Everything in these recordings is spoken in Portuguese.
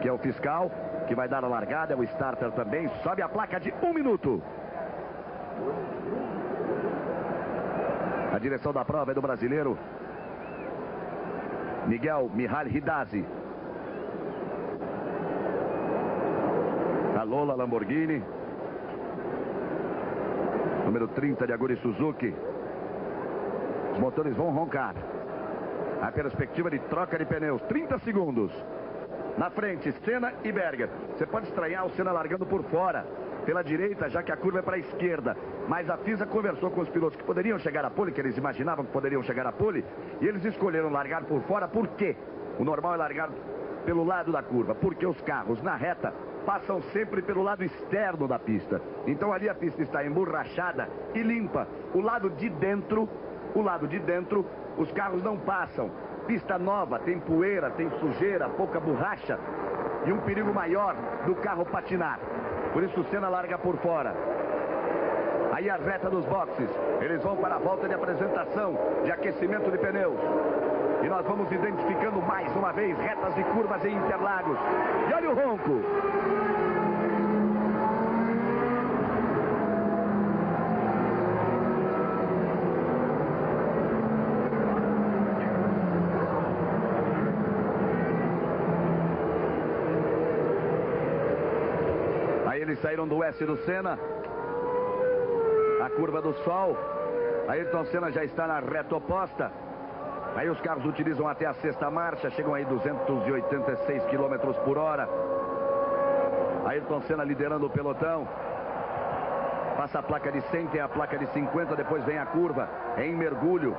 que é o fiscal, que vai dar a largada, é o starter também. Sobe a placa de 1 minuto. A direção da prova é do brasileiro Miguel Mihal Hidazi. A Lola Lamborghini, número 30 de Aguri Suzuki. Os motores vão roncar. A perspectiva de troca de pneus, 30 segundos. Na frente, Senna e Berger. Você pode estranhar o Senna largando por fora, pela direita, já que a curva é para a esquerda. Mas a FISA conversou com os pilotos que poderiam chegar à pole, que eles imaginavam que poderiam chegar à pole, e eles escolheram largar por fora. Por quê? O normal é largar pelo lado da curva, porque os carros na reta passam sempre pelo lado externo da pista. Então ali a pista está emborrachada e limpa. O lado de dentro, os carros não passam. Pista nova, tem poeira, tem sujeira, pouca borracha e um perigo maior do carro patinar. Por isso o Senna larga por fora. Aí a reta dos boxes. Eles vão para a volta de apresentação, de aquecimento de pneus. E nós vamos identificando mais uma vez retas e curvas em Interlagos. E olha o ronco. Eles saíram do S do Senna. A curva do sol. Ayrton Senna já está na reta oposta. Aí os carros utilizam até a sexta marcha. Chegam aí 286 km por hora. Ayrton Senna liderando o pelotão. Passa a placa de 100, tem a placa de 50. Depois vem a curva em mergulho.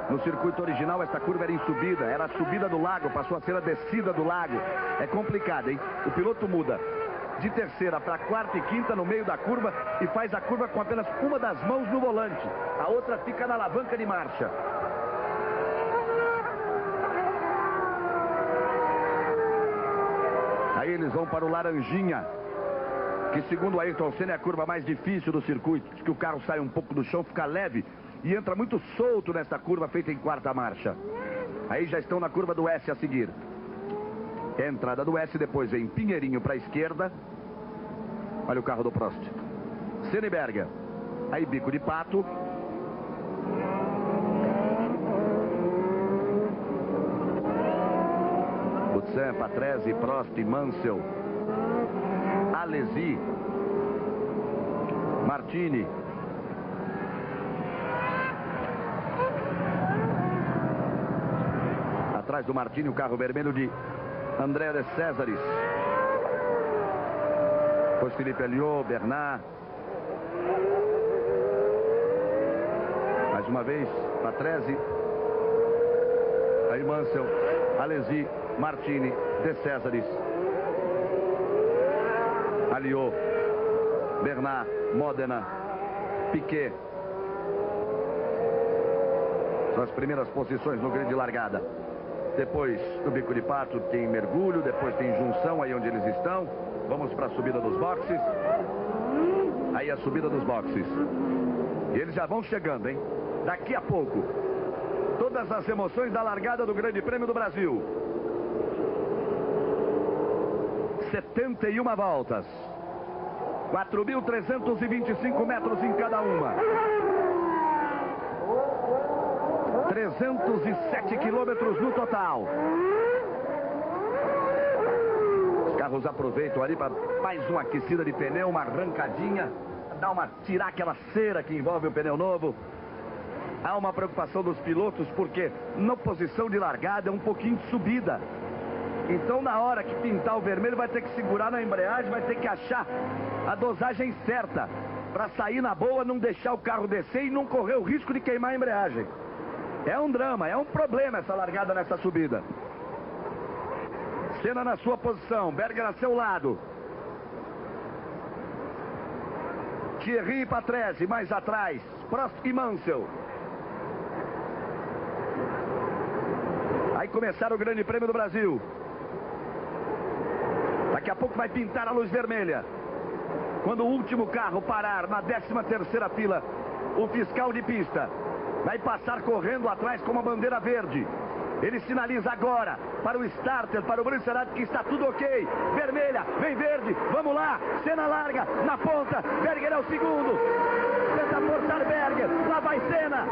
No circuito original esta curva era em subida. Era a subida do lago, passou a ser a descida do lago. É complicado, hein? O piloto muda de terceira para quarta e quinta no meio da curva e faz a curva com apenas uma das mãos no volante. A outra fica na alavanca de marcha. Aí eles vão para o Laranjinha, que segundo Ayrton Senna é a curva mais difícil do circuito, que o carro sai um pouco do chão, fica leve e entra muito solto nesta curva feita em quarta marcha. Aí já estão na curva do S a seguir. Entrada do S, depois vem Pinheirinho para a esquerda. Olha o carro do Prost. Senna e Berger. Aí bico de pato. Butsen, Patrese, Prost, Mansell, Alesi, Martini. Atrás do Martini o carro vermelho de André de Césares. Depois Felipe Elliot, Bernard. Mais uma vez, Patrese. Aí Mansell, Alesi, Martini, de Césares. Elliot, Bernard, Modena, Piquet. São as primeiras posições no grid de largada. Depois do bico de pato tem mergulho, depois tem junção aí onde eles estão. Vamos para a subida dos boxes. Aí a subida dos boxes. E eles já vão chegando, hein? Daqui a pouco. Todas as emoções da largada do Grande Prêmio do Brasil. 71 voltas. 4.325 metros em cada uma. 307 quilômetros no total. Os carros aproveitam ali para mais uma aquecida de pneu, uma arrancadinha, tirar aquela cera que envolve o pneu novo. Há uma preocupação dos pilotos porque na posição de largada é um pouquinho de subida. Então na hora que pintar o vermelho vai ter que segurar na embreagem, vai ter que achar a dosagem certa para sair na boa, não deixar o carro descer e não correr o risco de queimar a embreagem. É um drama, é um problema essa largada nessa subida. Senna na sua posição, Berger a seu lado. Thierry e Patrese mais atrás, Prost e Mansell. Aí começaram o Grande Prêmio do Brasil. Daqui a pouco vai pintar a luz vermelha. Quando o último carro parar na 13ª fila, o fiscal de pista vai passar correndo atrás com uma bandeira verde. Ele sinaliza agora para o starter, para o Brincerati, que está tudo ok. Vermelha, vem verde, vamos lá. Senna larga, na ponta. Berger é o segundo. Tenta forçar Berger, lá vai Senna.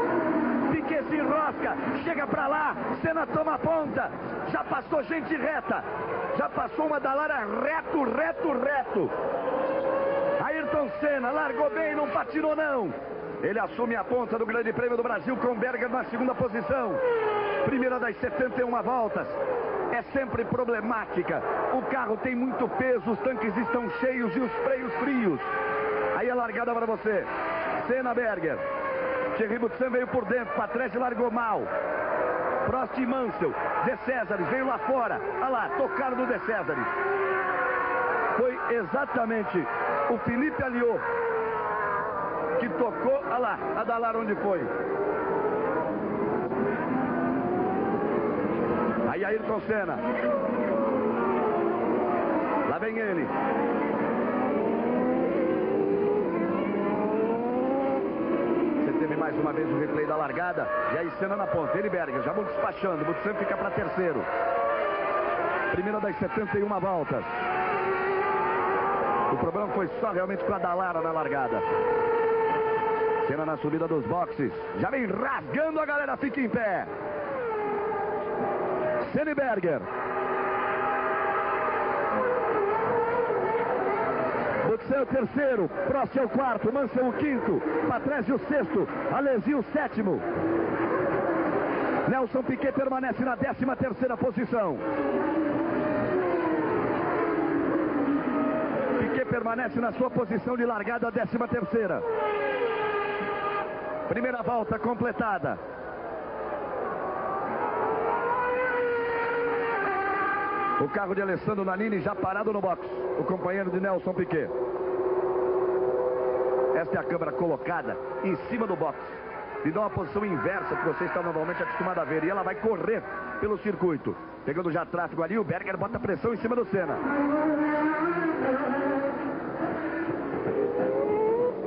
Piquet se enrosca, chega para lá. Senna toma a ponta. Já passou gente reta. Já passou uma da Lara reto. Ayrton Senna largou bem, não patinou não. Ele assume a ponta do Grande Prêmio do Brasil com Berger na segunda posição. Primeira das 71 voltas. É sempre problemática. O carro tem muito peso, os tanques estão cheios e os freios frios. Aí a largada para você. Senna, Berger. Thierry Boutsen veio por dentro, Patrese largou mal. Prost e Mansell. De Césares veio lá fora. Olha lá, tocaram do De Césares. Foi exatamente o Felipe Alliot que tocou. Olha lá, a da Lara onde foi. Aí Ayrton Senna. Lá vem ele. Você teve mais uma vez o replay da largada. E aí Senna na ponta. Ele e Berger já vão despachando. Boutsen fica para terceiro. Primeira das 71 voltas. O problema foi só realmente com a da Lara na largada. Senna na subida dos boxes. Já vem rasgando, a galera fica em pé. Senna e Berger. Boutsen o terceiro, Prost é o quarto, Mansell o quinto, Patrese o sexto, Alesi o sétimo. Nelson Piquet permanece na 13ª posição. Piquet permanece na sua posição de largada, a 13ª. Primeira volta completada. O carro de Alessandro Nannini já parado no box. O companheiro de Nelson Piquet. Esta é a câmera colocada em cima do box. E dá uma posição inversa que você está normalmente acostumado a ver. E ela vai correr pelo circuito. Pegando já tráfego ali, o Berger bota pressão em cima do Senna.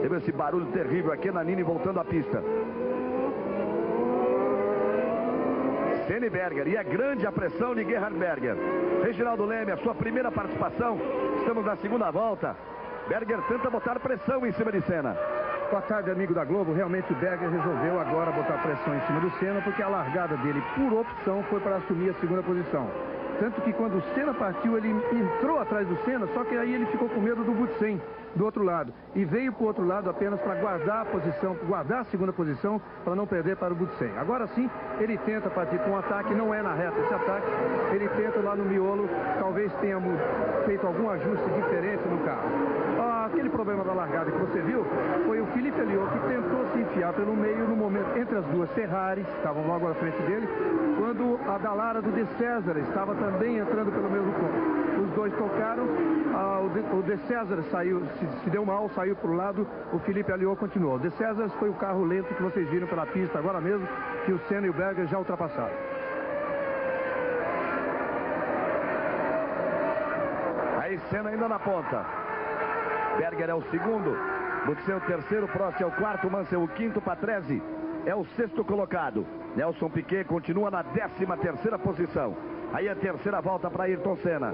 Teve esse barulho terrível aqui, Nannini voltando à pista. Senna e Berger, e é grande a pressão de Gerhard Berger. Reginaldo Leme, a sua primeira participação. Estamos na segunda volta. Berger tenta botar pressão em cima de Senna. Boa tarde, amigo da Globo. Realmente o Berger resolveu agora botar pressão em cima do Senna, porque a largada dele, por opção, foi para assumir a segunda posição. Tanto que quando o Senna partiu, ele entrou atrás do Senna, só que aí ele ficou com medo do Boutsen, do outro lado. E veio para o outro lado apenas para guardar a posição, guardar a segunda posição, para não perder para o Boutsen. Agora sim, ele tenta partir com um ataque, não é na reta esse ataque, ele tenta lá no miolo, talvez tenha feito algum ajuste diferente no carro. Aquele problema da largada que você viu, foi o Felipe Alliot que tentou se enfiar pelo meio no momento, entre as duas Ferraris, que estavam logo à frente dele, quando a da Lara do De Césares estava também entrando pelo mesmo ponto. Os dois tocaram, o De Césares saiu, se deu mal, saiu para o lado, o Felipe Alliot continuou. O De Césares foi o carro lento que vocês viram pela pista agora mesmo, que o Senna e o Berger já ultrapassaram. Aí Senna ainda na ponta. Berger é o segundo, Boutsen é o terceiro, Prost é o quarto, Mansell o quinto, Patrese é o sexto colocado. Nelson Piquet continua na 13ª posição. Aí a terceira volta para Ayrton Senna.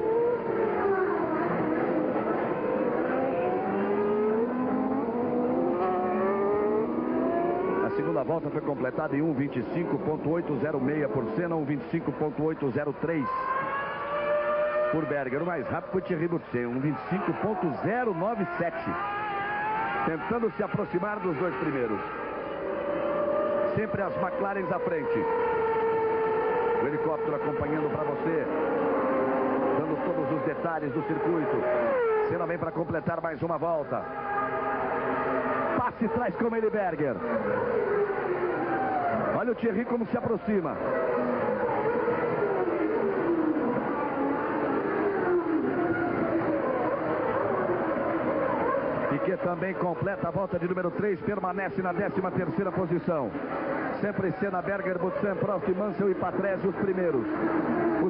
A segunda volta foi completada em 1:25.806 por Senna, 1:25.803 por Berger. O mais rápido foi Thierry Boutsen, 1:25.097. Tentando se aproximar dos dois primeiros. Sempre as McLarens à frente. O helicóptero acompanhando para você, dando todos os detalhes do circuito. Senna vem para completar mais uma volta. Passe traz com ele Berger. Olha o Thierry como se aproxima. Piquet também completa a volta de número 3, permanece na 13ª posição. Sempre Senna, Berger, Boutsen, Prost, Mansell e Patrese os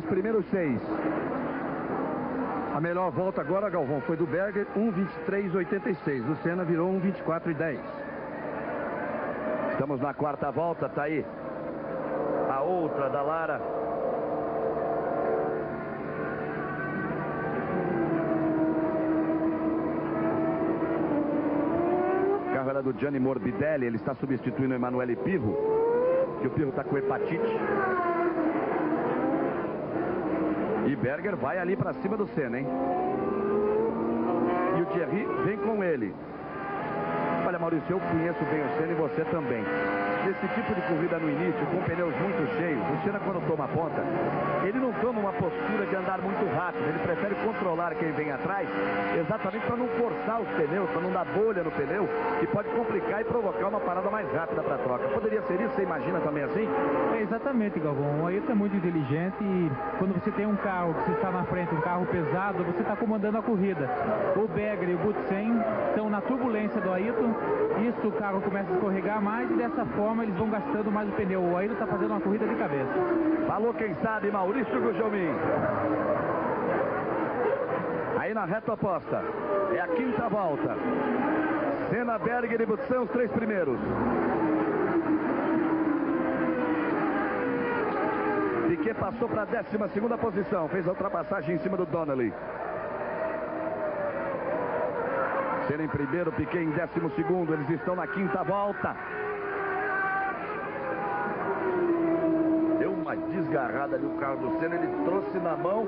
primeiros 6. A melhor volta agora, Galvão, foi do Berger, 1:23.86. Do Senna virou 1:24.10. Estamos na quarta volta, tá aí a outra da Lara. do Gianni Morbidelli. Ele está substituindo o Emanuele Pirro, que o Pirro está com hepatite. E Berger vai ali para cima do Senna, hein? E o Thierry vem com ele. Olha, Maurício, eu conheço bem o Senna e você também. Nesse tipo de corrida no início, com pneus muito cheios, o Senna, quando toma a ponta, ele não toma uma postura de andar muito rápido. Ele prefere controlar quem vem atrás, exatamente para não forçar os pneus, para não dar bolha no pneu, que pode complicar e provocar uma parada mais rápida para a troca. Poderia ser isso? Você imagina também assim? É exatamente, Galvão. O Ayrton é muito inteligente e quando você tem um carro que você está na frente, um carro pesado, você está comandando a corrida. O Berger e o Butsen estão na turbulência do Ayrton, isso o carro começa a escorregar mais e dessa forma eles vão gastando mais o pneu. O Ayrton está fazendo uma corrida de cabeça. Falou quem sabe, Maurício Gugelmin. Aí na reta oposta, é a quinta volta. Senna, Berger e Butsen, os três primeiros. Piquet passou para a 12ª posição, fez a ultrapassagem em cima do Donnelly. Senna em primeiro, Piquet em 12º, eles estão na quinta volta. Deu uma desgarrada ali o carro do Senna, ele trouxe na mão.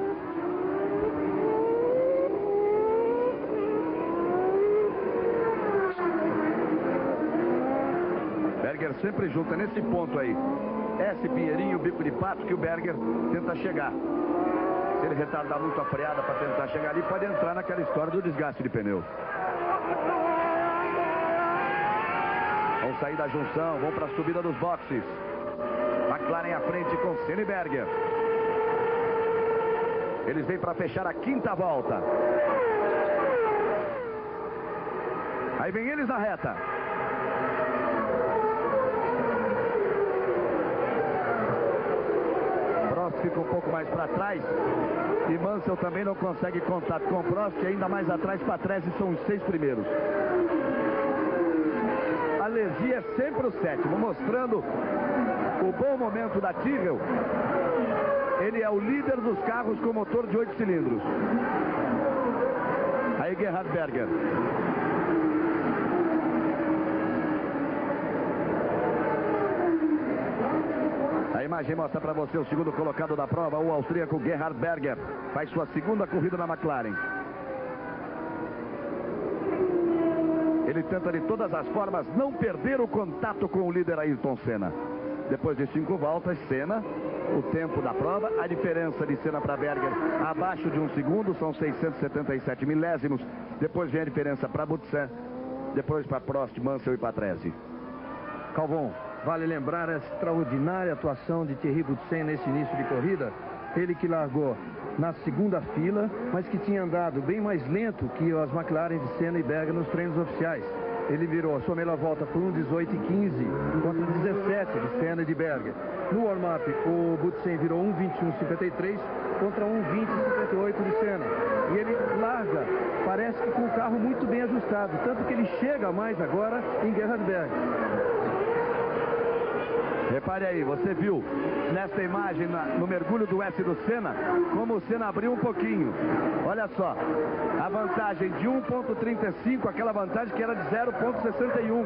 Berger sempre junto, é nesse ponto aí. Esse Pinheirinho, bico de pato que o Berger tenta chegar. Se ele retardar muito a freada para tentar chegar ali, pode entrar naquela história do desgaste de pneu. Vão sair da junção, vão para a subida dos boxes. McLaren à frente com Senna e Berger. Eles vêm para fechar a quinta volta. Aí vem eles na reta. Prost fica um pouco mais para trás. E Mansell também não consegue contato com o Prost, que ainda mais atrás, Patrese são os 6 primeiros. Alesi é sempre o 7º, mostrando o bom momento da Tyrrell. Ele é o líder dos carros com motor de 8 cilindros. Aí Gerhard Berger. A imagem mostra para você o segundo colocado da prova, o austríaco Gerhard Berger. Faz sua segunda corrida na McLaren. Ele tenta de todas as formas não perder o contato com o líder Ayrton Senna. Depois de 5 voltas, Senna, o tempo da prova, a diferença de Senna para Berger abaixo de 1 segundo, são 677 milésimos. Depois vem a diferença para Butsen, depois para Prost, Mansell e Patrese. Calvon, vale lembrar a extraordinária atuação de Thierry Butsen nesse início de corrida. Ele que largou na segunda fila, mas que tinha andado bem mais lento que as McLaren de Senna e Berger nos treinos oficiais. Ele virou a sua melhor volta por 1:18:15 contra 17 de Senna e de Berger. No warm-up, o Butsen virou 1:21:53 contra 1:20:58 de Senna. E ele larga, parece que com o carro muito bem ajustado, tanto que ele chega mais agora em Gerhard Berger. Repare aí, você viu nesta imagem, no mergulho do S do Senna, como o Senna abriu um pouquinho. Olha só, a vantagem de 1,35, aquela vantagem que era de 0,61.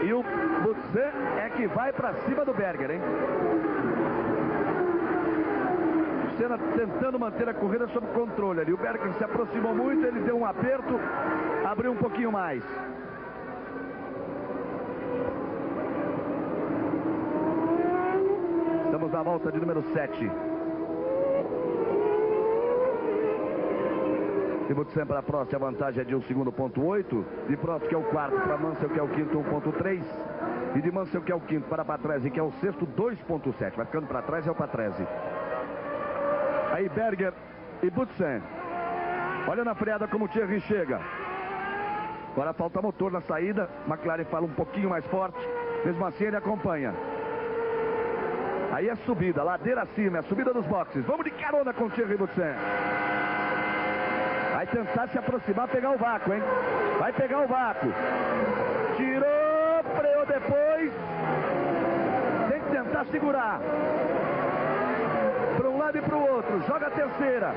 E o Butsen é que vai para cima do Berger, hein? O Senna tentando manter a corrida sob controle ali. O Berger se aproximou muito, ele deu um aperto, abriu um pouquinho mais. Estamos na volta de número 7. De Butsen para Prost, a vantagem é de 1 segundo, ponto 8. De Prost, que é o quarto, para Mansell, que é o quinto, 1,3. E de Mansell, que é o quinto, para Patrese, que é o sexto, 2,7. Vai ficando para trás, é o Patrese. Aí Berger e Butsen. Olha na freada como o Thierry chega. Agora falta motor na saída. McLaren fala um pouquinho mais forte. Mesmo assim ele acompanha. Aí é subida, ladeira acima, é a subida dos boxes. Vamos de carona com o Thierry Butsen. Vai tentar se aproximar, pegar o vácuo, hein? Vai pegar o vácuo. Tirou, freou depois. Tem que tentar segurar. Para um lado e para para o outro, joga a terceira,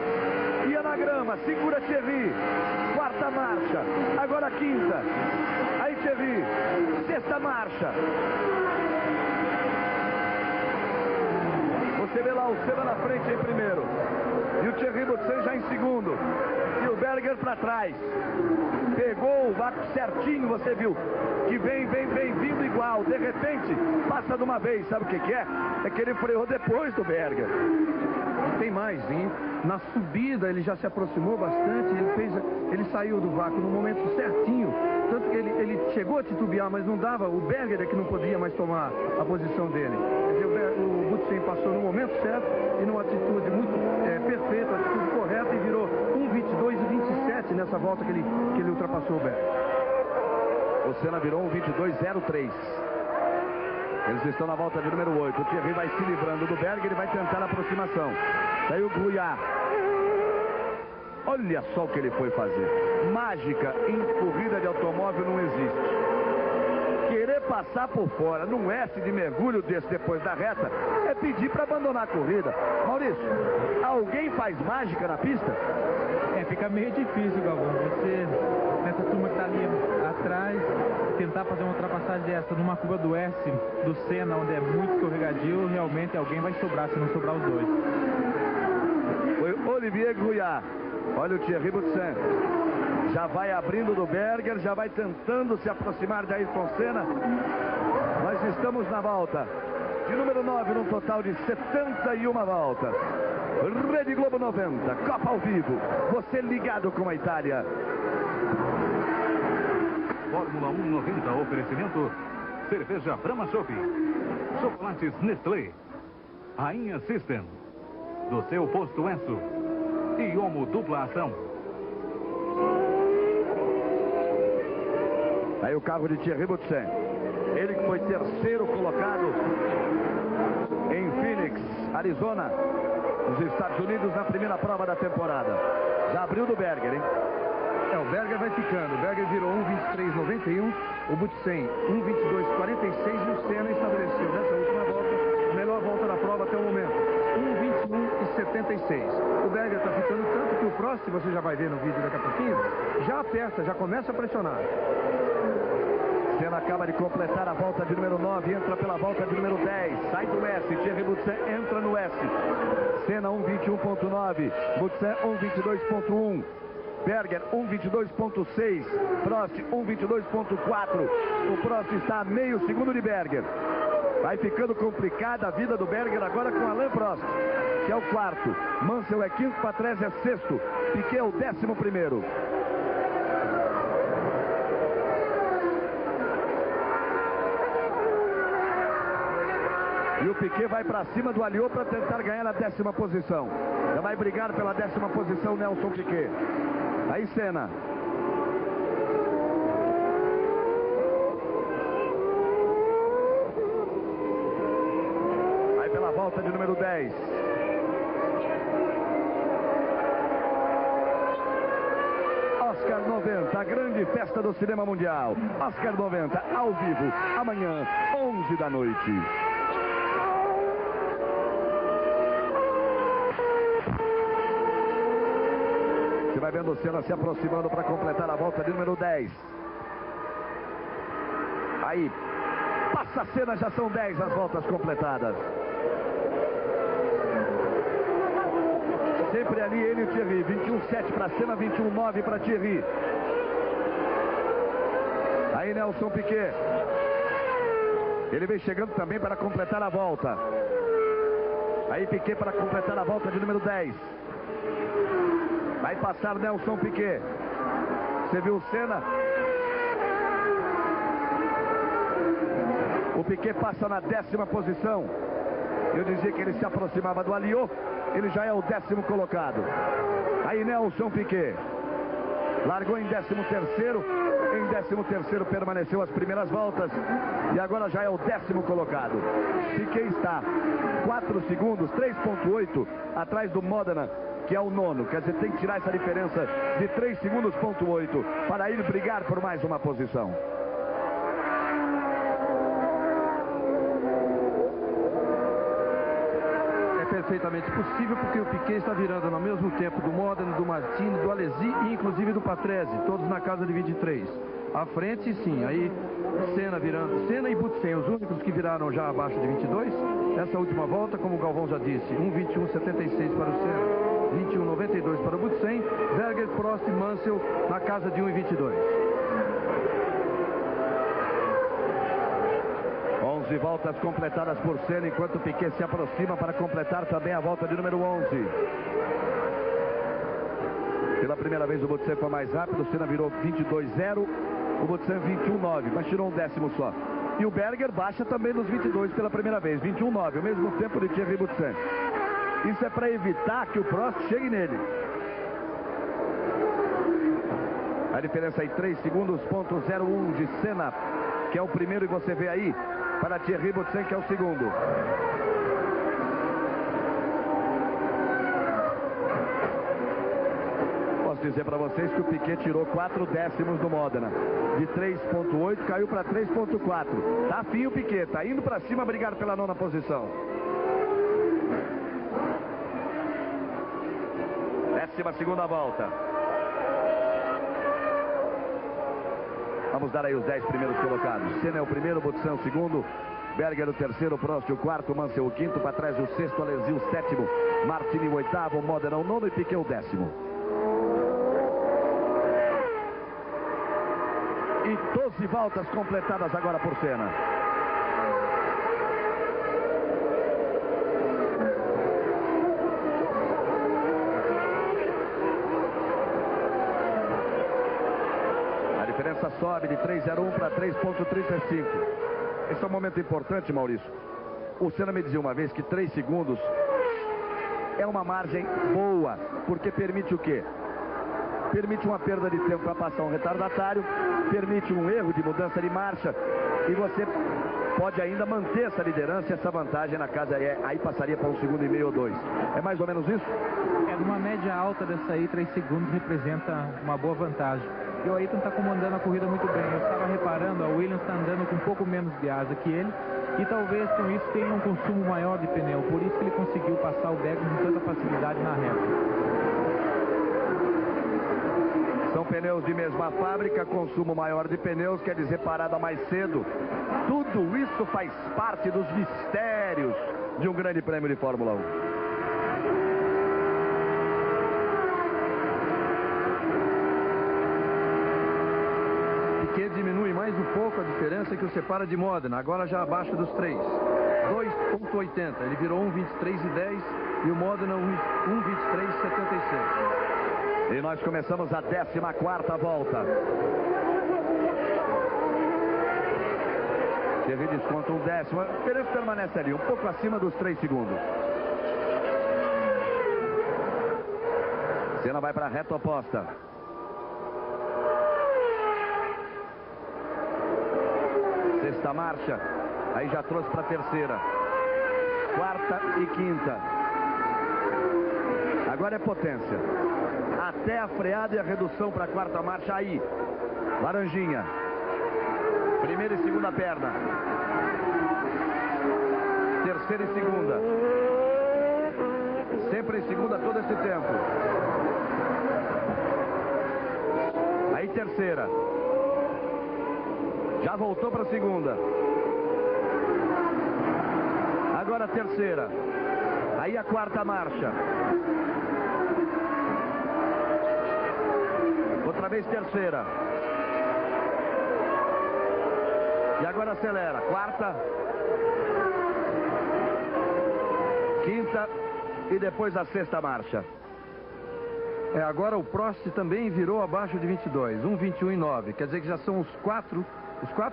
ia na grama, segura Thierry, quarta marcha, agora a quinta, aí Thierry, sexta marcha. Você vê lá o Senna na frente em primeiro, e o Thierry Boutsen já em segundo, e o Berger para trás. Pegou o vácuo certinho, você viu que vem vindo igual, de repente passa de uma vez. Sabe o que é? É que ele freou depois do Berger. Tem mais, hein? Na subida ele já se aproximou bastante, ele saiu do vácuo no momento certinho, tanto que ele chegou a titubear, mas não dava, o Berger é que não podia mais tomar a posição dele. Quer dizer, o Boutsen passou no momento certo e numa atitude muito perfeita, uma atitude correta, e virou 1:22:27 nessa volta que ele ultrapassou o Berger. O Senna virou 1:22:03. Eles estão na volta de número 8. O Thierry vai se livrando do Berger e vai tentar a aproximação. Daí o Gouillard. Olha só o que ele foi fazer. Mágica em corrida de automóvel não existe. Querer passar por fora num S de mergulho desse depois da reta é pedir para abandonar a corrida. Maurício, alguém faz mágica na pista? Fica meio difícil, Galvão. Você, nessa turma que está ali atrás, tentar fazer uma ultrapassagem dessa numa curva do S do Senna, onde é muito escorregadio, realmente alguém vai sobrar, se não sobrar os dois. Foi Olivier Gouillard. Olha o Thierry Boutsen. Já vai abrindo do Berger, já vai tentando se aproximar de Ayrton Senna. Nós estamos na volta de número 9, num total de 71 voltas. Rede Globo 90, Copa ao vivo. Você ligado com a Itália. Fórmula 1 90, oferecimento cerveja Brahma Chopp, chocolates Nestlé, Rainha System, do seu posto Enso e Omo Dupla Ação. Aí o carro de Thierry Boutsen. Ele que foi terceiro colocado em Phoenix, Arizona, nos Estados Unidos, na primeira prova da temporada. Já abriu do Berger, hein? O Berger vai ficando. O Berger virou 1:23:91, o Boutsen 1:22:46, e o Senna estabeleceu nessa última volta a melhor volta da prova até o momento, 1:21:76. O Berger está ficando tanto que o Prost, você já vai ver no vídeo daqui a pouquinho, já aperta, já começa a pressionar. Senna acaba de completar a volta de número 9, entra pela volta de número 10, sai do S, Thierry Boutsen entra no S. Senna 1:21.9, Boutsen 1:22.1, Berger 1:22.6, Prost 1:22.4. O Prost está a meio segundo de Berger. Vai ficando complicada a vida do Berger agora com Alain Prost, que é o quarto. Mansell é quinto, Patrese é sexto, Piquet é o 11º. E o Piquet vai para cima do Alliot para tentar ganhar a 10ª posição. Já vai brigar pela 10ª posição Nelson Piquet. Aí Senna. Vai pela volta de número 10. Oscar 90, a grande festa do cinema mundial. Oscar 90, ao vivo, amanhã, 11 da noite. Você vai vendo o Senna se aproximando para completar a volta de número 10. Aí, passa a Senna, já são 10 as voltas completadas. Sempre ali ele e o Thierry. 21:7 para Senna, 21:9 para Thierry. Aí Nelson Piquet. Ele vem chegando também para completar a volta. Aí Piquet para completar a volta de número 10. Vai passar Nelson Piquet. Você viu o Senna? O Piquet passa na 10ª posição. Eu dizia que ele se aproximava do Alliot. Ele já é o 10º colocado. Aí Nelson Piquet. Largou em 13º. Em 13º permaneceu as primeiras voltas. E agora já é o 10º colocado. Piquet está 4 segundos, 3.8 atrás do Modena, que é o 9º. Quer dizer, tem que tirar essa diferença de 3 segundos,8 para ir brigar por mais uma posição. perfeitamente possível, porque o Piquet está virando ao mesmo tempo do Modena, do Martini, do Alesi e inclusive do Patrese, todos na casa de 23. À frente, sim, aí Senna virando, Senna e Butsen, os únicos que viraram já abaixo de 22. Essa última volta, como o Galvão já disse, 1:21,76 para o Senna, 21,92 para o Butsen, Berger, Prost e Mansell na casa de 1:22. 11 voltas completadas por Senna, enquanto Piquet se aproxima para completar também a volta de número 11. Pela primeira vez o Butsen foi mais rápido, o Senna virou 22,0, o Butsen 21,9, mas tirou um décimo só. E o Berger baixa também nos 22 pela primeira vez, 21,9, o mesmo tempo de Thierry Butsen. Isso é para evitar que o Prost chegue nele. A diferença aí 3 segundos, ponto 01 de Senna, que é o primeiro, e você vê aí, para Thierry Butsen, que é o segundo. Posso dizer para vocês que o Piquet tirou 4 décimos do Modena. De 3,8 caiu para 3,4. Tá afim o Piquet, tá indo para cima brigar pela nona posição. 12ª volta. Vamos dar aí os 10 primeiros colocados. Senna é o primeiro, Butsen o segundo, Berger o terceiro, Prost o quarto, Mansell o quinto, Patrese o sexto, Alesi o sétimo, Martini o oitavo, Modena o nono e Piquet o 10º. E 12 voltas completadas agora por Senna. A diferença sobe de 3,01 para 3,35. Esse é um momento importante, Maurício. O Senna me dizia uma vez que 3 segundos é uma margem boa, porque permite o quê? Permite uma perda de tempo para passar um retardatário, permite um erro de mudança de marcha, e você pode ainda manter essa liderança e essa vantagem na casa, aí passaria para 1,5 segundos ou 2. É mais ou menos isso? Numa média alta dessa aí, 3 segundos representa uma boa vantagem. E o Ayrton está comandando a corrida muito bem. Eu estava reparando, a Williams está andando com um pouco menos de asa que ele, e talvez com isso tenha um consumo maior de pneu. Por isso que ele conseguiu passar o Berger com tanta facilidade na reta. São pneus de mesma fábrica, consumo maior de pneus, quer dizer parada mais cedo. Tudo isso faz parte dos mistérios de um grande prêmio de Fórmula 1. Que diminui mais um pouco a diferença que o separa de Modena, agora já abaixo dos 3. 2,80, ele virou 1,23,10 e o Modena 1,23,76. E nós começamos a 14ª volta. Teve desconto 1/10, a diferença permanece ali, um pouco acima dos 3 segundos. Senna vai para a reta oposta. Sexta marcha, aí já trouxe para a terceira, quarta e quinta. Agora é potência, até a freada e a redução para a quarta marcha. Aí, laranjinha, primeira e segunda perna, terceira e segunda, sempre em segunda todo esse tempo. Aí terceira, já voltou para a segunda. Agora a terceira. Aí a quarta marcha. Outra vez terceira. E agora acelera. Quarta. Quinta. E depois a sexta marcha. Agora o Prost também virou abaixo de 22. 1,21,9. Quer dizer que já são os quatro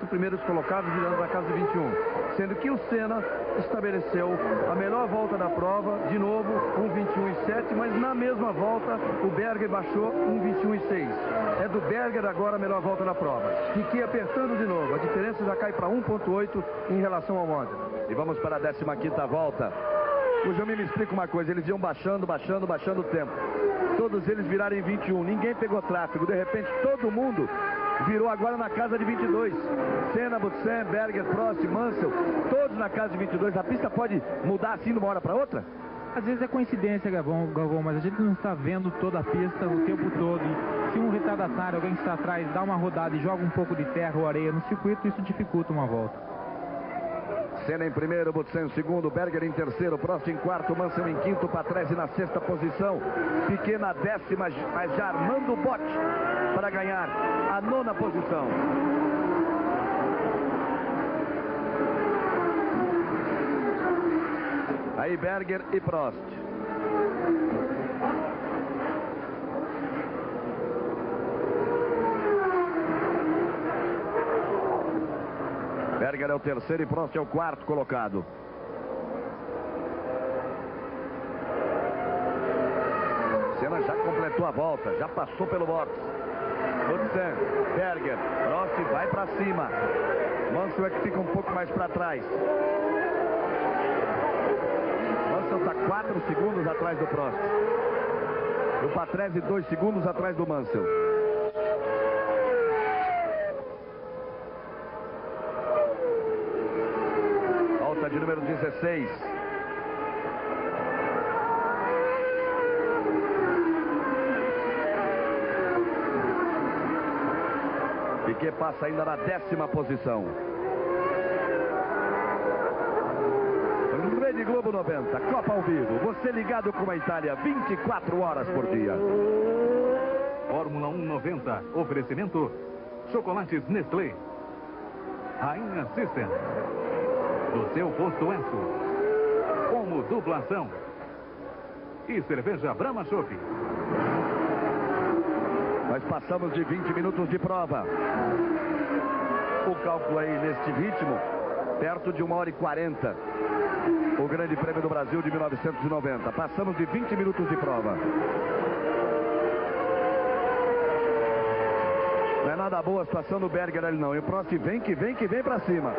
primeiros colocados virando na casa de 21, sendo que o Senna estabeleceu a melhor volta da prova, de novo 1,21,7, mas na mesma volta o Berger baixou 1,21,6. É do Berger agora a melhor volta da prova. Fiquei apertando de novo, a diferença já cai para 1,8 em relação ao Modena. E vamos para a 15ª volta. O Jami me explica uma coisa, eles iam baixando o tempo. Todos eles viraram em 21, ninguém pegou tráfego, de repente todo mundo virou agora na casa de 22. Senna, Butsen, Berger, Prost, Mansell, todos na casa de 22. A pista pode mudar assim de uma hora para outra? Às vezes é coincidência, Galvão, mas a gente não está vendo toda a pista o tempo todo. E se um retardatário, alguém que está atrás, dá uma rodada e joga um pouco de terra ou areia no circuito, isso dificulta uma volta. Senna em primeiro, Boutsen em segundo, Berger em terceiro, Prost em quarto, Mansell em quinto, Patrese na sexta posição, Piquet na décima, mas já armando o bote para ganhar a nona posição. Aí Berger e Prost. Berger é o terceiro e Prost é o quarto colocado. Senna já completou a volta, já passou pelo box. Boutsen, Berger, Prost vai para cima. Mansell é que fica um pouco mais para trás. Mansell está 4 segundos atrás do Prost. O Patrese 2 segundos atrás do Mansell. Volta de número 16. Piquet passa ainda na 10ª posição. Rede Globo 90, Copa ao vivo. Você ligado com a Itália 24 horas por dia. Fórmula 1 90. Oferecimento: chocolates Nestlé. Rainha System. Do seu posto Enso. Como dublação. E cerveja Brahma Chopp. Nós passamos de 20 minutos de prova. O cálculo aí neste ritmo, perto de 1h40. O Grande Prêmio do Brasil de 1990. Passamos de 20 minutos de prova. Não é nada boa a situação do Berger ali não. E o Prost vem que vem pra cima.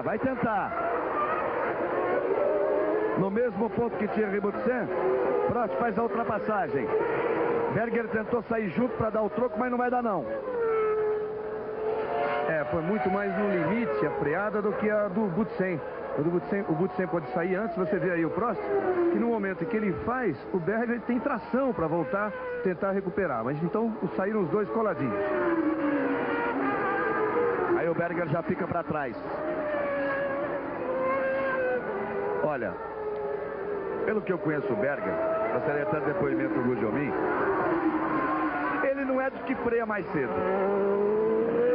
Vai tentar. No mesmo ponto que Thierry Boutsen, Prost faz a ultrapassagem. Berger tentou sair junto para dar o troco, mas não vai dar não. Foi muito mais no limite a freada do que a do Boutsen. O Boutsen pode sair antes, você vê aí o Prost, que no momento em que ele faz, o Berger tem tração para voltar, tentar recuperar. Mas então saíram os dois coladinhos. Aí o Berger já fica para trás. Olha, pelo que eu conheço o Berger, gostaria até do depoimento do Gujomin, ele não é do que freia mais cedo.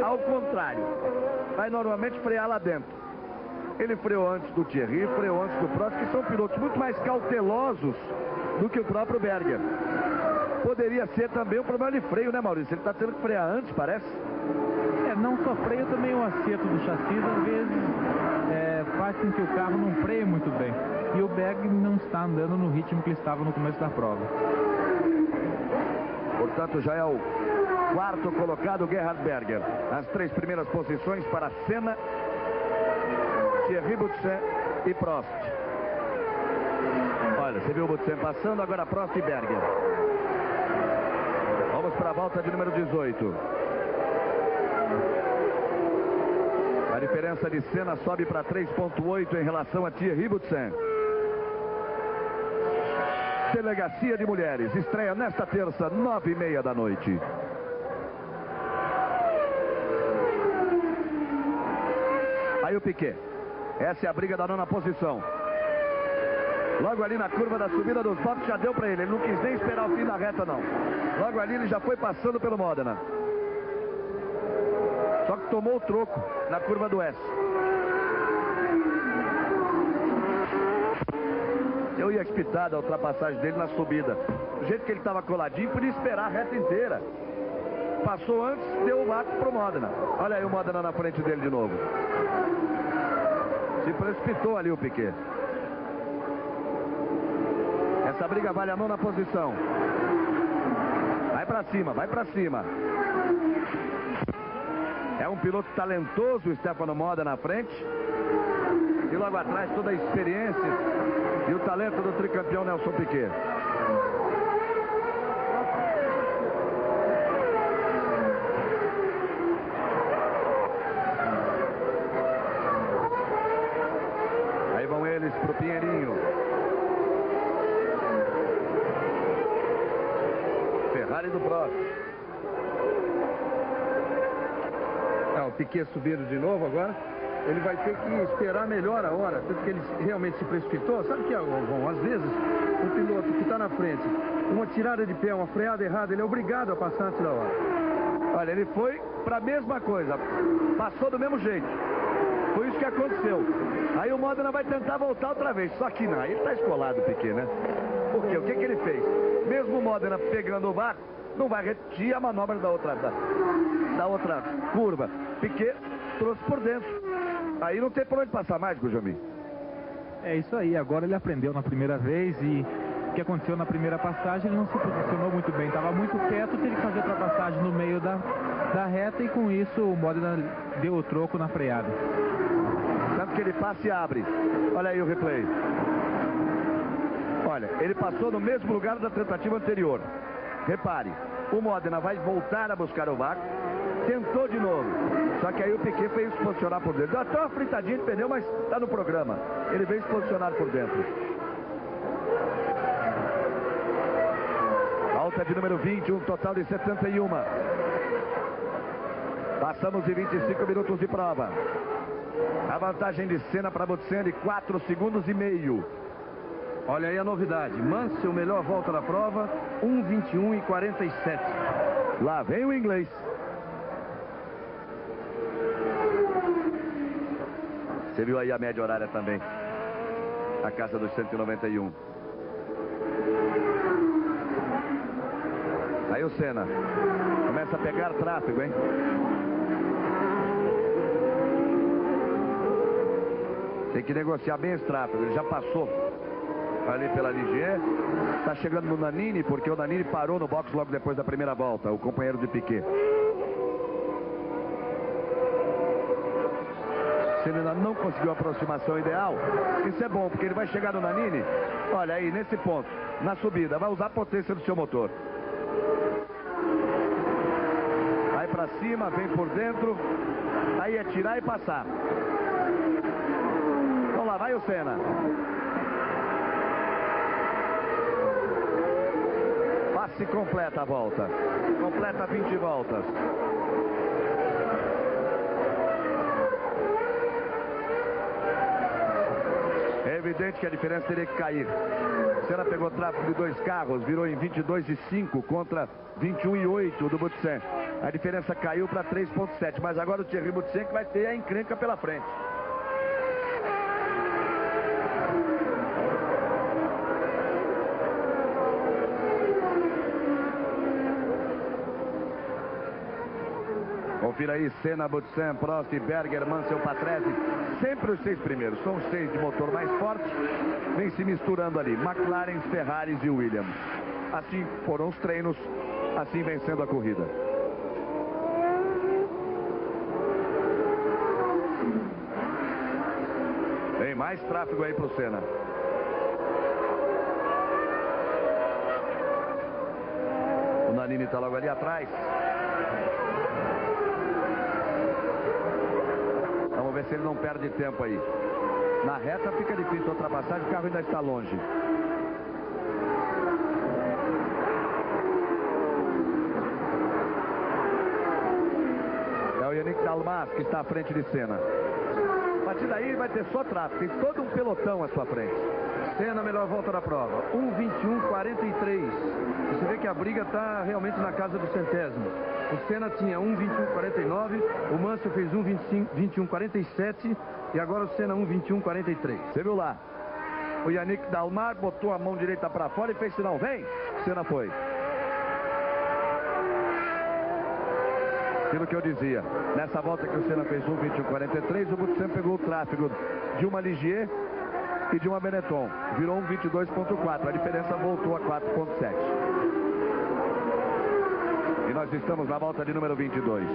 Ao contrário, vai normalmente frear lá dentro. Ele freou antes do Thierry, freou antes do Prost, que são pilotos muito mais cautelosos do que o próprio Berger. Poderia ser também um problema de freio, né, Maurício? Ele está tendo que frear antes, parece. Não só freio, também o acerto do chassi, às vezes, faz com que o carro não freie muito bem. E o Berger não está andando no ritmo que ele estava no começo da prova. Portanto, já é o quarto colocado, Gerhard Berger. As 3 primeiras posições para Senna, Thierry Boutsen e Prost. Olha, você viu o Boutsen passando, agora Prost e Berger. Vamos para a volta de número 18. A diferença de Senna sobe para 3,8 em relação a Thierry Boutsen. Delegacia de Mulheres estreia nesta terça, 9h30 da noite. Aí o Piquet. Essa é a briga da 9ª posição. Logo ali na curva da subida dos boxes já deu para ele. Ele não quis nem esperar o fim da reta, não. Logo ali ele já foi passando pelo Modena. Só que tomou o troco na curva do S. Eu ia espitar a ultrapassagem dele na subida. Do jeito que ele estava coladinho, podia esperar a reta inteira. Passou antes, deu o vácuo pro Modena. Olha aí o Modena na frente dele de novo. Se precipitou ali o Piquet. Essa briga vale a 9ª posição. Vai pra cima, vai pra cima. É um piloto talentoso, o Stefano Modena na frente. E logo atrás toda a experiência e o talento do tricampeão Nelson Piquet. Válido próximo. O Piquet subindo de novo agora. Ele vai ter que esperar melhor a hora, tanto que ele realmente se precipitou. Sabe o que é, Galvão? Às vezes, o piloto que está na frente, uma tirada de pé, uma freada errada, ele é obrigado a passar antes da hora. Olha, ele foi para a mesma coisa, passou do mesmo jeito. Foi isso que aconteceu. Aí o Modena vai tentar voltar outra vez, só que não, ele está escolado o Piquet, né? Por quê? O que ele fez? Mesmo o Modena pegando o vácuo, não vai repetir a manobra da outra curva. Piquet trouxe por dentro. Aí não tem por onde passar mais, Guilherme. É isso aí, agora ele aprendeu na primeira vez e o que aconteceu na primeira passagem, ele não se posicionou muito bem, estava muito perto, teve que fazer a ultrapassagem no meio da reta e com isso o Modena deu o troco na freada. Tanto que ele passa e abre. Olha aí o replay. Olha, ele passou no mesmo lugar da tentativa anterior. Repare, o Modena vai voltar a buscar o vácuo, tentou de novo. Só que aí o Piquet fez se posicionar por dentro. Deu até uma fritadinha de pneu, mas está no programa. Ele veio se posicionar por dentro. Alta de número 20, um total de 71. Passamos de 25 minutos de prova. A vantagem de Senna para Boutsen de 4 segundos e meio. Olha aí a novidade. Mansell, melhor volta da prova, 1:21:47. Lá vem o inglês. Você viu aí a média horária também. A casa dos 191. Aí o Senna. Começa a pegar tráfego, hein? Tem que negociar bem esse tráfego. Ele já passou ali pela Ligier. Está chegando no Nannini, porque o Nannini parou no box logo depois da primeira volta. O companheiro de Piquet. Se ele ainda não conseguiu a aproximação ideal, isso é bom, porque ele vai chegar no Nannini, olha aí, nesse ponto, na subida, vai usar a potência do seu motor. Vai pra cima, vem por dentro, aí é tirar e passar. Então lá vai o Senna. Passe completa a volta. Completa 20 voltas. É evidente que a diferença teria que cair. Senna pegou tráfego de 2 carros, virou em 22,5 contra 21,8 do Boutsen. A diferença caiu para 3,7, mas agora o Thierry Boutsen que vai ter a encrenca pela frente. Confira aí, Senna, Boutsen, Prost, Berger, Mansell, Patrese. Sempre os 6 primeiros. São os 6 de motor mais forte. Vem se misturando ali. McLaren, Ferraris e Williams. Assim foram os treinos. Assim vencendo a corrida. Tem mais tráfego aí pro Senna. O Nannini está logo ali atrás. Vamos ver se ele não perde tempo aí. Na reta fica difícil a ultrapassagem, o carro ainda está longe. É o Yannick Dalmas que está à frente de Senna. A partir daí vai ter só tráfego, tem todo um pelotão à sua frente. Senna, melhor volta da prova, 1:21:43. Você vê que a briga está realmente na casa do centésimo. O Senna tinha 1:21:49, o Mansell fez 1:21:47 e agora o Senna 1:21:43. Você viu lá? O Yannick Dalmar botou a mão direita para fora e fez sinal. Vem! O Senna foi. Aquilo que eu dizia. Nessa volta que o Senna fez 1:21:43, o Boutsen pegou o tráfego de uma Ligier e de uma Benetton. Virou 1:22.4. A diferença voltou a 4.7. E nós estamos na volta de número 22.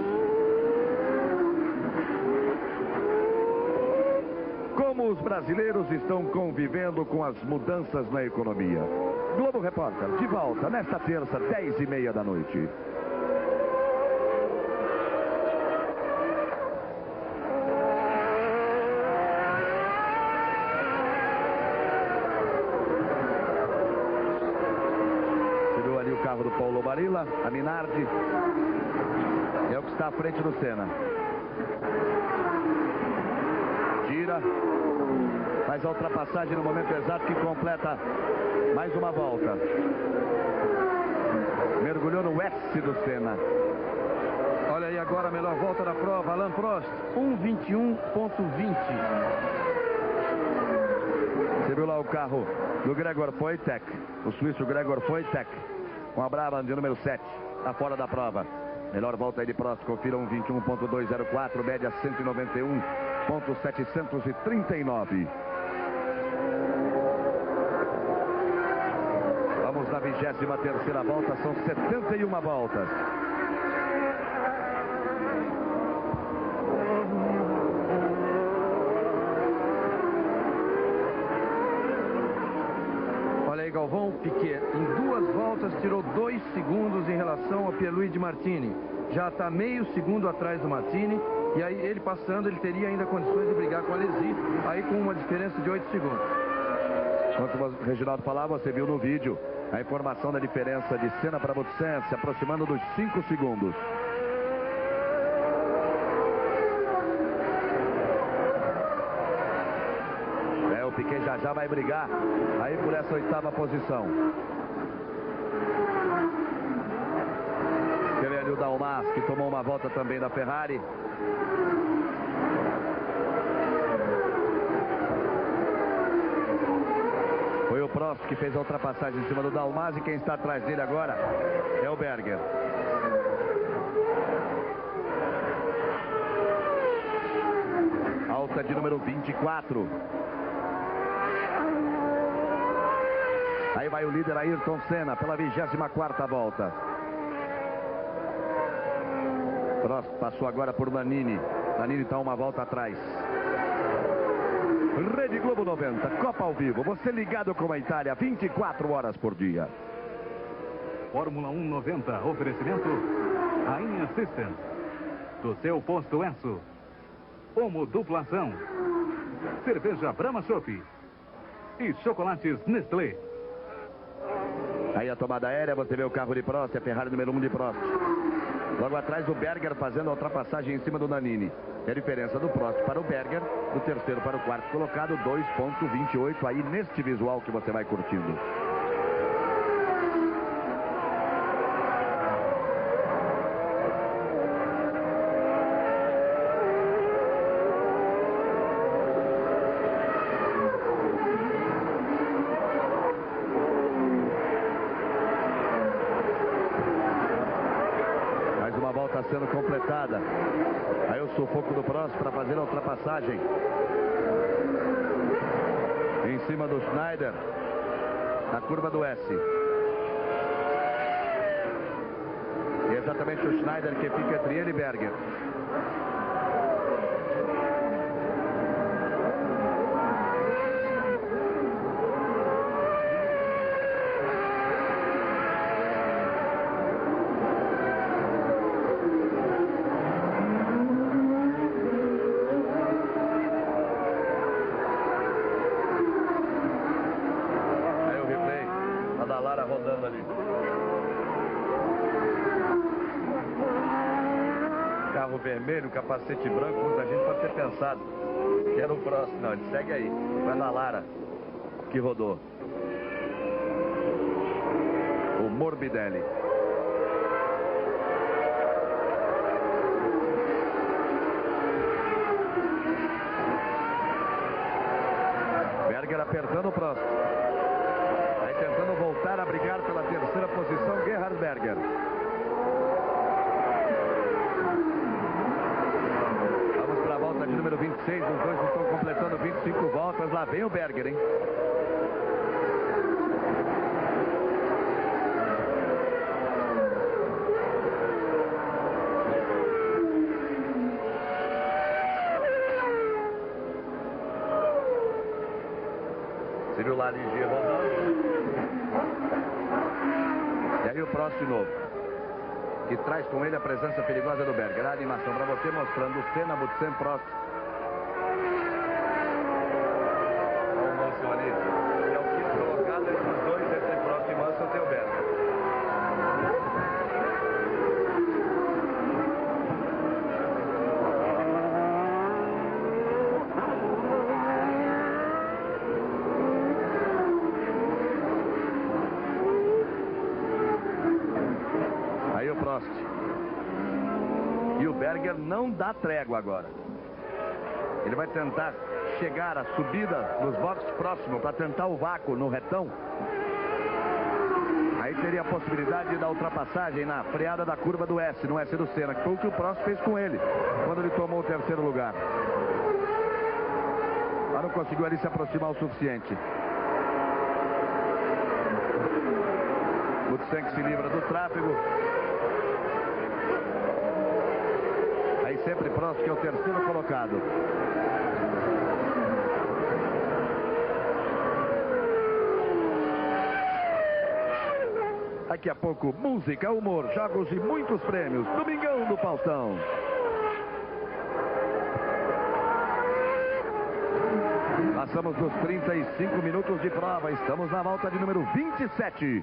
Como os brasileiros estão convivendo com as mudanças na economia? Globo Repórter, de volta nesta terça, 10:30 da noite. carro do Paulo Barilla, a Minardi. É o que está à frente do Senna. Gira. Faz a ultrapassagem no momento exato que completa mais uma volta. Mergulhou no S do Senna. Olha aí agora a melhor volta da prova, Alain Prost, 1:21.20. Você viu lá o carro do Gregor Poitek, o suíço Gregor Poitek, com a Brabham de número 7, está fora da prova. Melhor volta aí de Prost, confira 1:21.204, média 191.739. Vamos na 23ª volta, são 71 voltas. Olha aí, Galvão, Piquet em 2 voltas tirou 2 segundos em relação ao Pierluigi Martini. Já está meio segundo atrás do Martini. E aí ele passando, ele teria ainda condições de brigar com a Alesi, aí com uma diferença de 8 segundos. Enquanto o Reginaldo falava, você viu no vídeo a informação da diferença de Senna para Boutsen, se aproximando dos 5 segundos. O Piquet já vai brigar aí por essa 8ª posição. Teve ali o Dalmas, que tomou uma volta também da Ferrari. Foi o Prost que fez a ultrapassagem em cima do Dalmas, e quem está atrás dele agora é o Berger. Alta de número 24. Aí vai o líder Ayrton Senna pela 24ª volta. Prost passou agora por Nannini. Nannini está uma volta atrás. Rede Globo 90, Copa ao vivo. Você ligado com a Itália 24 horas por dia. Fórmula 1 90, oferecimento Rainha System. Do seu posto Enso. Omo Duplação. Cerveja Brahma Chopp. E chocolates Nestlé. Aí a tomada aérea, você vê o carro de Prost, a Ferrari número 1 de Prost. Logo atrás o Berger fazendo a ultrapassagem em cima do Nannini. E a diferença do Prost para o Berger, do terceiro para o quarto colocado, 2,28 aí neste visual que você vai curtindo. Sendo completada. Aí o sufoco do Prost para fazer a ultrapassagem em cima do Schneider na curva do S. E é exatamente o Schneider que fica entre ele e Berger. Rodando ali. Carro vermelho, capacete branco, muita gente pode ter pensado que era o próximo. Não, ele segue aí. Vai na Lara que rodou. O Morbidelli. Berger apertando o próximo. Tentando voltar a brigar pela terceira posição, Gerhard Berger. Vamos para a volta de número 26. Os dois estão completando 25 voltas. Lá vem o Berger, hein? Você viu lá Ligier rodando? E aí o Prost de novo, que traz com ele a presença perigosa do Berger. A animação para você mostrando o Senna, Boutsen, Prost. Olha o Mansell ali. É o quinto colocado entre os dois, entre Prost e Mansell, tem o Berger. Berger não dá trégua agora. Ele vai tentar chegar à subida dos boxes próximo para tentar o vácuo no retão. Aí teria a possibilidade da ultrapassagem na freada da curva do S, no S do Senna, que foi o que o Prost fez com ele, quando ele tomou o terceiro lugar. Mas não conseguiu ali se aproximar o suficiente. Lutsenko se livra do tráfego. Aí sempre Prost, que é o terceiro colocado. Daqui a pouco, música, humor, jogos e muitos prêmios. Domingão do Faustão. Passamos dos 35 minutos de prova. Estamos na volta de número 27.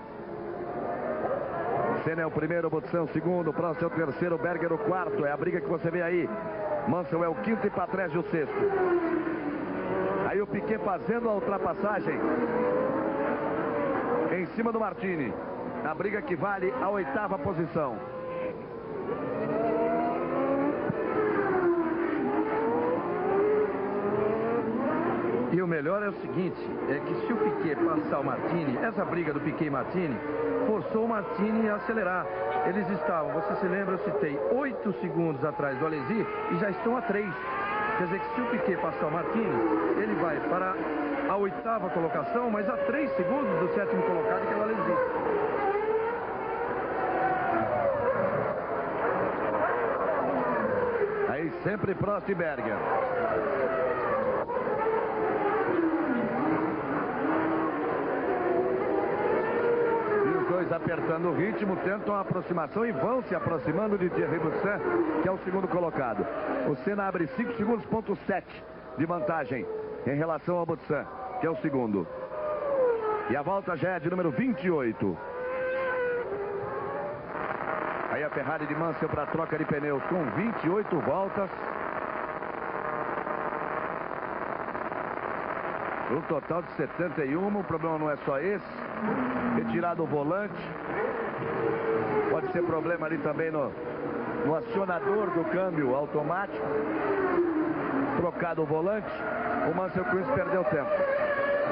Senna é o primeiro, Boutsen o segundo, Prost é o terceiro, Berger o quarto. É a briga que você vê aí. Mansell é o quinto e Patrese o sexto. Aí o Piquet fazendo a ultrapassagem em cima do Martini. A briga que vale a oitava posição. E o melhor é o seguinte, é que se o Piquet passar o Martini, essa briga do Piquet e Martini, forçou o Martini a acelerar. Eles estavam, você se lembra, eu citei, 8 segundos atrás do Alesi e já estão a 3. Quer dizer que se o Piquet passar o Martini, ele vai para a oitava colocação, mas a 3 segundos do sétimo colocado, que é o Alesi. Aí sempre Prost e Berger. Apertando o ritmo, tentam a aproximação e vão se aproximando de Thierry Boutsen, que é o segundo colocado. O Senna abre 5 segundos, ponto 7 de vantagem em relação ao Boutsen, que é o segundo. E a volta já é de número 28. Aí a Ferrari de Mansell para troca de pneus com 28 voltas. Um total de 71, o problema não é só esse. Retirado o volante. Pode ser problema ali também no acionador do câmbio automático. Trocado o volante. O Mansell com isso perdeu tempo.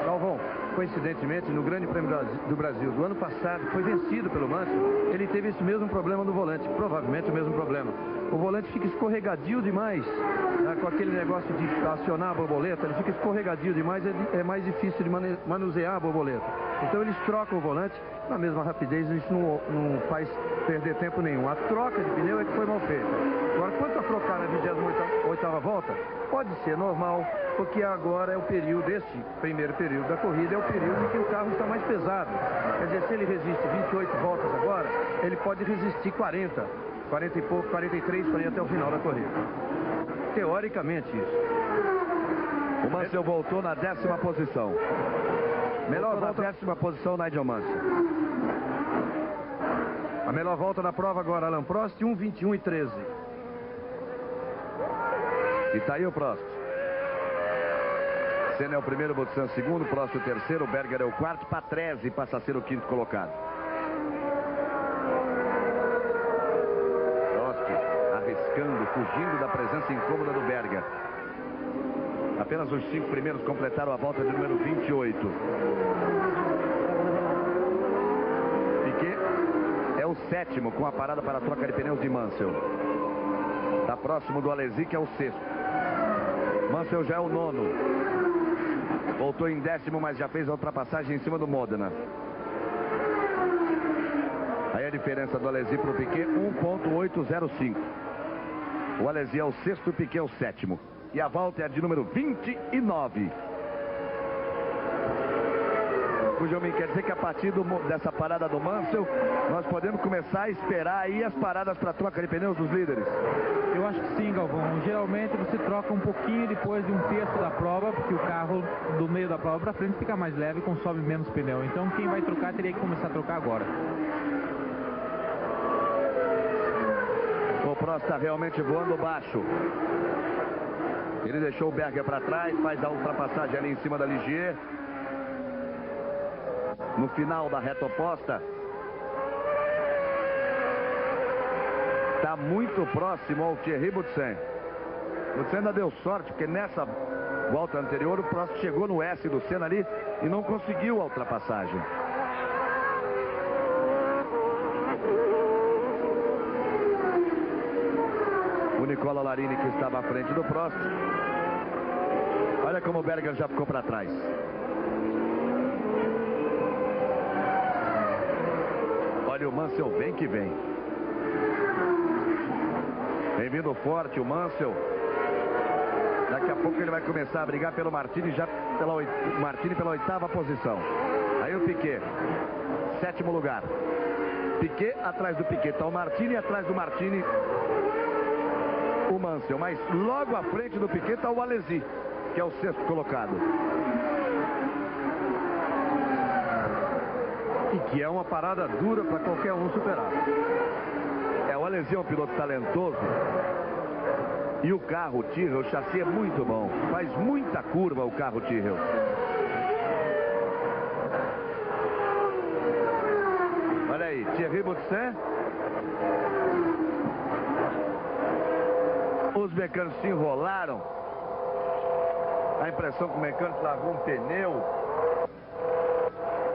Galvão, coincidentemente, no Grande Prêmio do Brasil do ano passado, foi vencido pelo Mansell. Ele teve esse mesmo problema no volante, provavelmente o mesmo problema. O volante fica escorregadio demais, né, com aquele negócio de acionar a borboleta, ele fica escorregadio demais, é mais difícil de manusear a borboleta. Então eles trocam o volante na mesma rapidez, isso não faz perder tempo nenhum. A troca de pneu é que foi mal feita. Agora, quanto a trocar na 28ª volta, pode ser normal, porque agora é o período, esse primeiro período da corrida, é o período em que o carro está mais pesado. Quer dizer, se ele resiste 28 voltas agora, ele pode resistir 40 e pouco, 43, para ir até o final da corrida. Teoricamente isso. O Mansell voltou na 10ª posição. Melhor voltou volta na 10ª posição, Nigel Mansell. A melhor volta da prova agora, Alain Prost, 1:21:13. E tá aí o Prost. Senna é o primeiro, Boutsen o segundo, Prost o terceiro, Berger é o quarto, Patrese passa a ser o quinto colocado. Arriscando, fugindo da presença incômoda do Berger. Apenas os 5 primeiros completaram a volta de número 28. Piquet é o sétimo com a parada para a troca de pneus de Mansell. Está próximo do Alesi, que é o sexto. Mansell já é o nono. Voltou em 10º, mas já fez a ultrapassagem em cima do Modena. Aí a diferença do Alesi para o Piquet, 1.805. O Alesi é o sexto, o Piquet é o sétimo. E a volta é a de número 29. O Jomim quer dizer que a partir dessa parada do Mansell, nós podemos começar a esperar aí as paradas para troca de pneus dos líderes. Eu acho que sim, Galvão. Geralmente você troca um pouquinho depois de um terço da prova, porque o carro do meio da prova para frente fica mais leve e consome menos pneu. Então quem vai trocar teria que começar a trocar agora. O Prost está realmente voando baixo. Ele deixou o Berger para trás, faz a ultrapassagem ali em cima da Ligier. No final da reta oposta. Está muito próximo ao Thierry Boutsen. Boutsen ainda deu sorte, porque nessa volta anterior o Prost chegou no S do Senna ali e não conseguiu a ultrapassagem. O Nicola Larini, que estava à frente do Prost. Olha como o Berger já ficou para trás. Olha o Mansell, vem que vem. Vem vindo forte o Mansell. Daqui a pouco ele vai começar a brigar pelo Martini, já pela oitava posição. Aí o Piquet, sétimo lugar. Piquet atrás do Piquet, tá o Martini, atrás do Martini o Mansell, mas logo à frente do Piquet está o Alesi, que é o sexto colocado. E que é uma parada dura para qualquer um superar. O Alesi é um piloto talentoso. E o carro Tyrrell, o chassi é muito bom. Faz muita curva o carro Tyrrell. Olha aí, Thierry Boutsen. Os mecânicos se enrolaram. A impressão que o mecânico largou um pneu.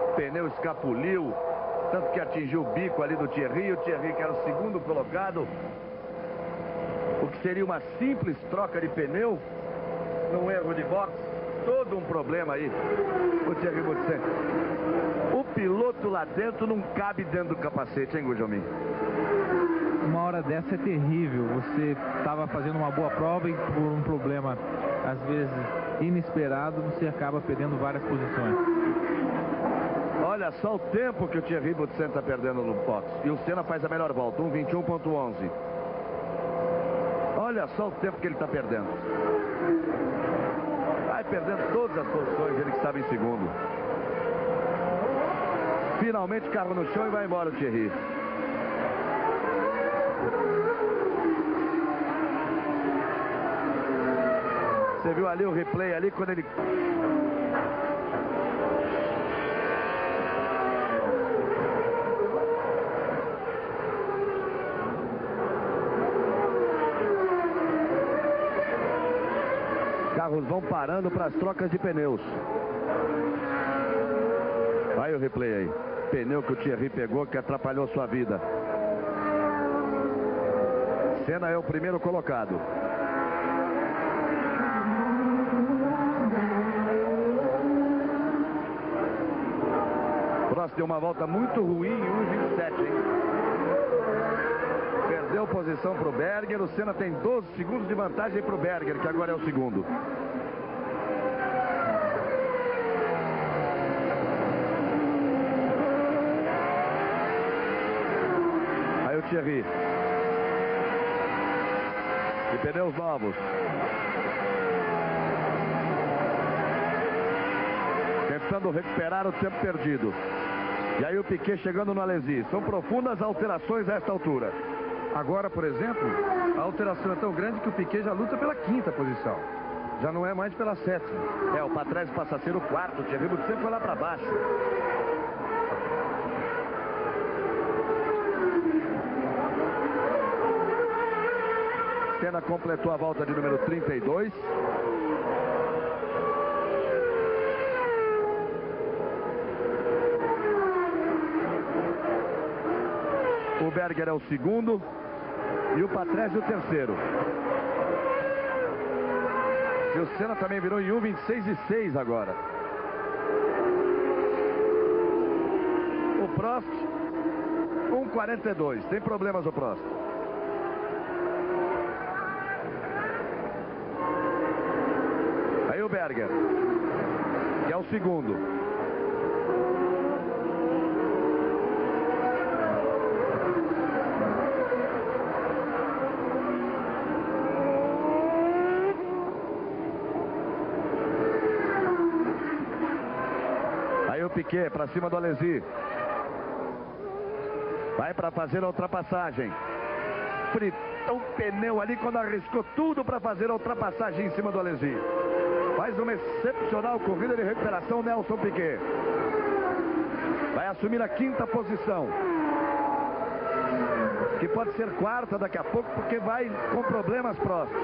O pneu escapuliu. Tanto que atingiu o bico ali do Thierry. O Thierry, que era o segundo colocado. O que seria uma simples troca de pneu. Num erro de boxe. Todo um problema aí. O Thierry Boutsen. O piloto lá dentro não cabe dentro do capacete, hein, Gujomin? Uma hora dessa é terrível. Você estava fazendo uma boa prova e por um problema, às vezes, inesperado, você acaba perdendo várias posições. Olha só o tempo que o Thierry Boutsen está perdendo no box. E o Senna faz a melhor volta, 1:21.11. Olha só o tempo que ele está perdendo. Vai perdendo todas as posições, ele que estava em segundo. Finalmente carro no chão e vai embora o Thierry. Você viu ali o replay ali quando ele... Carros vão parando para as trocas de pneus. Vai o replay aí. Pneu que o Thierry pegou que atrapalhou sua vida. Senna é o primeiro colocado. Prost deu uma volta muito ruim em 1:27, hein? Perdeu posição para o Berger. O Senna tem 12 segundos de vantagem para o Berger, que agora é o segundo. Aí o Thierry. E pneus novos. Tentando recuperar o tempo perdido. E aí o Piquet chegando no Alesi. São profundas alterações a esta altura. Agora, por exemplo, a alteração é tão grande que o Piquet já luta pela quinta posição. Já não é mais pela sétima. O Patrese passa a ser o quarto. O Thierry Boutsen foi lá para baixo. Senna completou a volta de número 32. O Berger é o segundo e o Patrese o terceiro. E o Senna também virou em 1:26.6 agora. O Prost 1:42. Tem problemas o Prost. Aí o Berger, que é o segundo. Piquet para cima do Alesi. Vai para fazer a ultrapassagem. Fritou o pneu ali quando arriscou tudo para fazer a ultrapassagem em cima do Alesi. Faz uma excepcional corrida de recuperação Nelson Piquet. Vai assumir a quinta posição. que pode ser quarta daqui a pouco, porque vai com problemas próximos.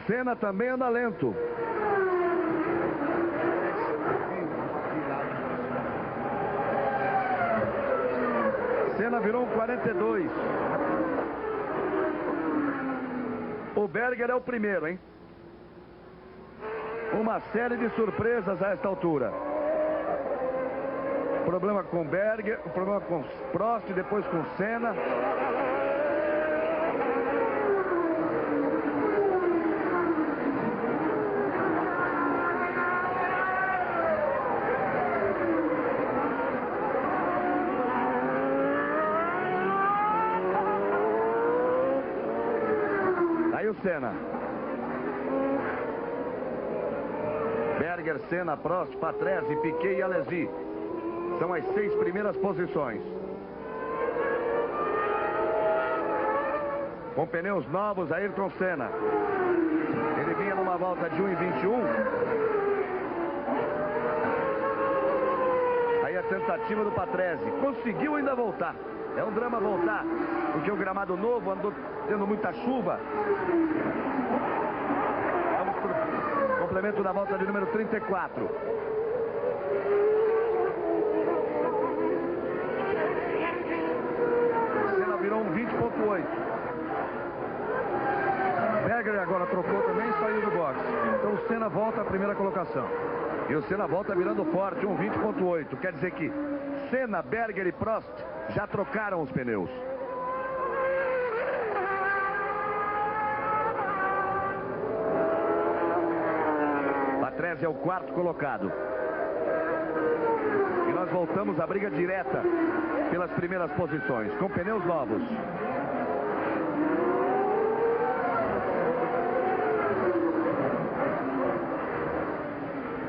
Senna também anda lento. Senna virou um 42. O Berger é o primeiro, hein? Uma série de surpresas a esta altura. Problema com Berger, problema com Prost, depois com Senna. Aí o Senna. Berger, Senna, Prost, Patrese, Piquet e Alesi. São as 6 primeiras posições. Com pneus novos, Ayrton Senna. Ele vinha numa volta de 1,21. Aí a tentativa do Patrese. Conseguiu ainda voltar. É um drama voltar, porque o gramado novo andou tendo muita chuva. Vamos para o complemento da volta de número 34. Senna virou um 20,8. Berger agora trocou também e saiu do box. Então o Senna volta à primeira colocação. E o Senna volta virando forte, um 20,8. Quer dizer que Senna, Berger e Prost já trocaram os pneus. Patrese é o quarto colocado. E nós voltamos à briga direta pelas primeiras posições, com pneus novos.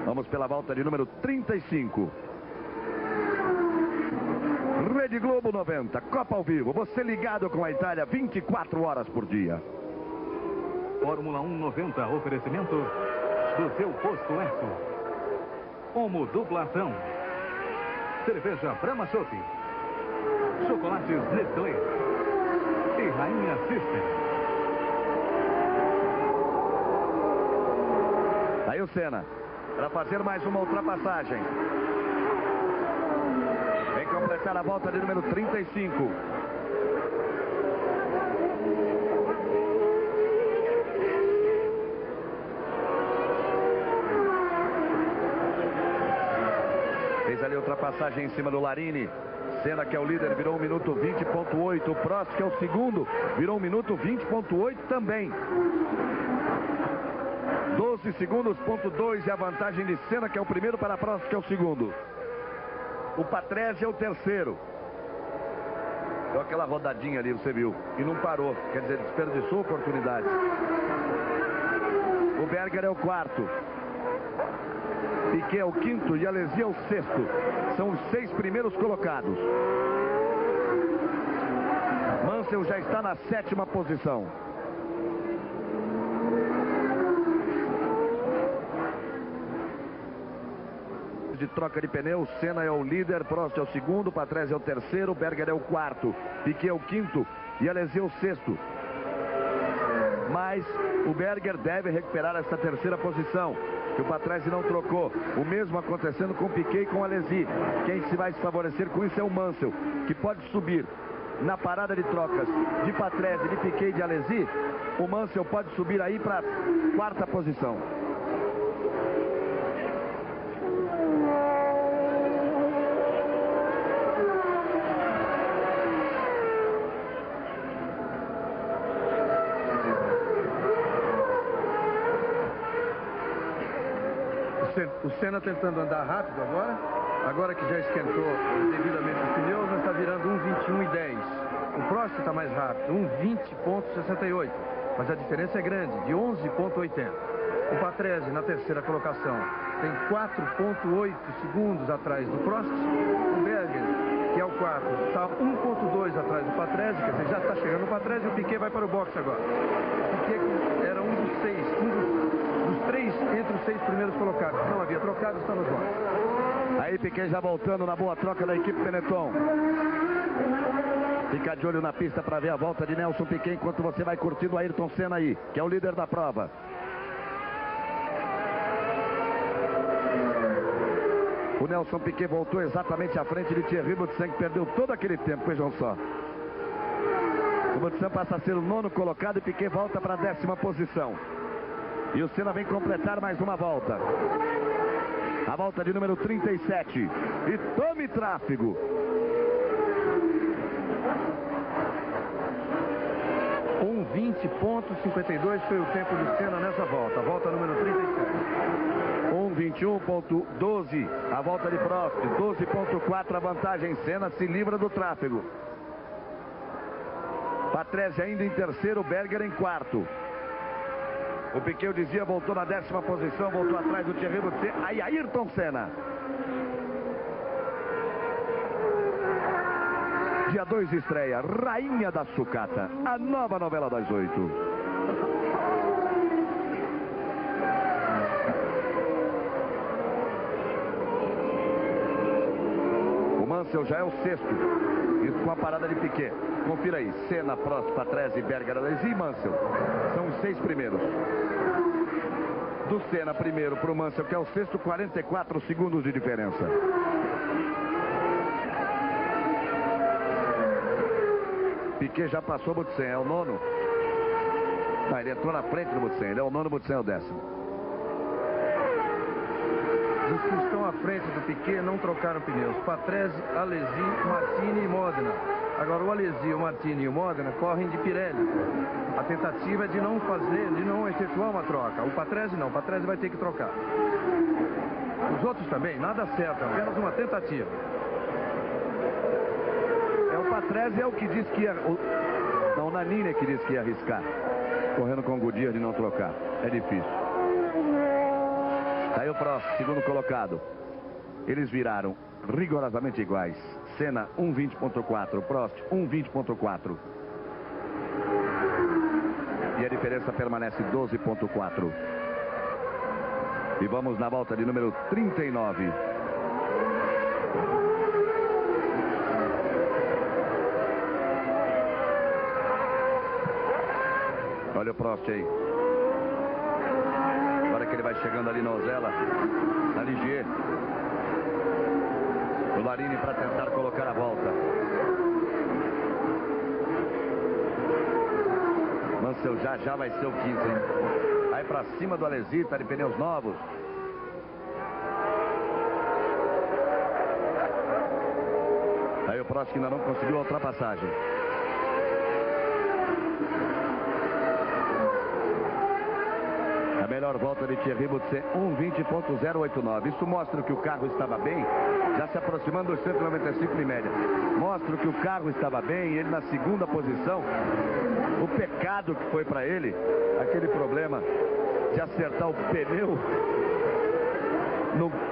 Vamos pela volta de número 35. Rede Globo 90, Copa ao vivo. Você ligado com a Itália 24 horas por dia. Fórmula 1 90, oferecimento do seu posto Esso. Homo Dublação. Cerveja Brahma Chopp. Chocolates Nestlé. E Rainha System. Aí o Senna, para fazer mais uma ultrapassagem. Vem completar a volta de número 35. Fez ali a ultrapassagem em cima do Larini. Senna, que é o líder, virou 1 minuto 20,8. O Prost, que é o segundo, virou 1 minuto 20,8 também. 12 segundos, ponto 2 é a vantagem de Senna, que é o primeiro, para Prost, que é o segundo. O Patrese é o terceiro. Deu aquela rodadinha ali, você viu, e não parou. Quer dizer, desperdiçou oportunidade. O Berger é o quarto. Piquet é o quinto e Alesi é o sexto. São os 6 primeiros colocados. Mansell já está na 7ª posição. De troca de pneus, Senna é o líder, Prost é o segundo, Patrese é o terceiro, Berger é o quarto, Piquet é o quinto e Alesi é o sexto. Mas o Berger deve recuperar essa terceira posição, que o Patrese não trocou. O mesmo acontecendo com Piquet e com Alesi. Quem se vai se favorecer com isso é o Mansell, que pode subir na parada de trocas de Patrese, de Piquet e de Alesi. O Mansell pode subir aí para a 4ª posição. O Senna tentando andar rápido agora que já esquentou devidamente os pneus, já está virando 1,21,10. O Prost está mais rápido, 1,20,68, mas a diferença é grande, de 11,80. O Patrese na terceira colocação tem 4,8 segundos atrás do Prost. O Berger, que é o quarto, está 1,2 atrás atrás do Patrese, quer dizer, já está chegando o Patrese e o Piquet vai para o boxe agora. O Piquet era um dos 3 entre os 6 primeiros colocados. Não havia trocado, está nos boxes. Aí Piquet já voltando na boa troca da equipe Benetton. Fica de olho na pista para ver a volta de Nelson Piquet enquanto você vai curtindo o Ayrton Senna aí, que é o líder da prova. O Nelson Piquet voltou exatamente à frente de Thierry Boutsen, que perdeu todo aquele tempo, vejam só. O Boutsen passa a ser o 9º colocado e Piquet volta para a 10ª posição. E o Senna vem completar mais uma volta. A volta de número 37. E tome tráfego. 1:20.52 foi o tempo de Senna nessa volta. A volta número 37. 1:21.12 a volta de Prost. 12.4 a vantagem. Senna se livra do tráfego. Patrese ainda em terceiro, Berger em quarto. O Piquet, eu dizia, voltou na 10ª posição, voltou atrás do Thierry Boutsen. Aí Ayrton Senna. Dia 2 estreia Rainha da Sucata, a nova novela das 8. O Mansell já é o 6º, isso com a parada de Piquet. Confira aí, Senna, Prost, Patrese, Berger, Alesi e Mansell. São os 6 primeiros. Do Senna primeiro para o Mansell, que é o 6º, 44 segundos de diferença. Piquet já passou o Boutsen, é o 9º. Não, ele entrou na frente do Boutsen, ele é o 9º, Boutsen é o 10º. Os que estão à frente do Piquet não trocaram pneus. Patrese, Alesi, Martini e Modena. Agora o Alesi, o Martini e o Modena correm de Pirelli. A tentativa é de não efetuar uma troca. O Patrese não, o Patrese vai ter que trocar. Os outros também, nada certo, apenas uma tentativa. O Patrese é o que diz que ia... Não, o Nannini é que diz que ia arriscar. Correndo com o Goodyear de não trocar. É difícil. Aí o Prost, segundo colocado. Eles viraram rigorosamente iguais. Senna 1:20.4, Prost 1:20.4. E a diferença permanece 12.4. E vamos na volta de número 39. Olha o Prost aí. Agora que ele vai chegando ali na Ozella, na Ligier. O Larini para tentar colocar a volta. Mansell já vai ser o 15, hein? Vai para cima do Alesi, tá de pneus novos. Aí o Prost que ainda não conseguiu a ultrapassagem. A melhor volta de Thierry Boutsen, 1:20.089. Isso mostra que o carro estava bem, já se aproximando dos 195 em média. Mostra que o carro estava bem, ele na 2ª posição. O pecado que foi para ele, aquele problema de acertar o pneu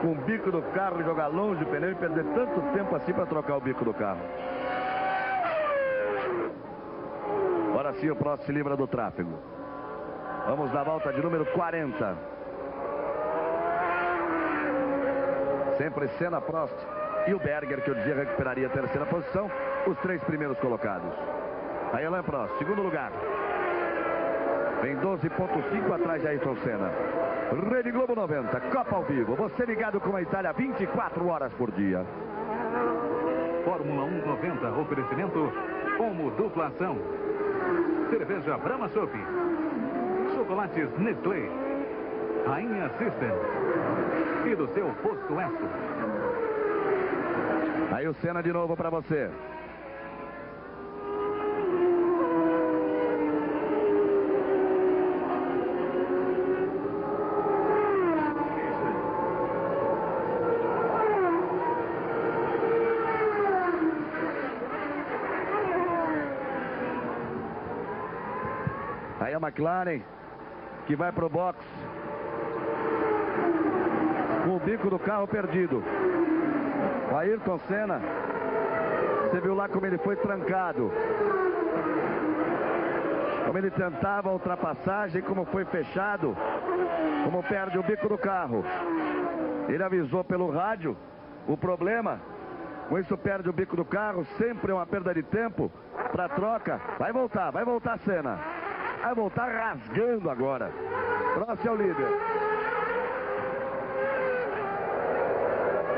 com o bico do carro e jogar longe o pneu e perder tanto tempo assim para trocar o bico do carro. Agora sim o Prost se livra do tráfego. Vamos na volta de número 40. Sempre Senna, Prost e o Berger, que eu dizia recuperaria a 3ª posição. Os 3 primeiros colocados. Aí Alain Prost, 2º lugar. Vem 12.5 atrás de Ayrton Senna. Rede Globo 90, Copa ao vivo. Você ligado com a Itália 24 horas por dia. Fórmula 1 90, oferecimento como dupla ação. Cerveja Brahma Chopp. Chocolates Nestlé, Rainha System e do seu posto Esso. Aí o Senna de novo para você. Aí a McLaren que vai pro box com o bico do carro perdido. Ayrton Senna Você viu lá como ele foi trancado. Como ele tentava a ultrapassagem, como foi fechado, como perde o bico do carro. Ele avisou pelo rádio o problema, com isso perde o bico do carro, sempre é uma perda de tempo para troca. Vai voltar Senna. Vai voltar rasgando agora. Prost é o líder.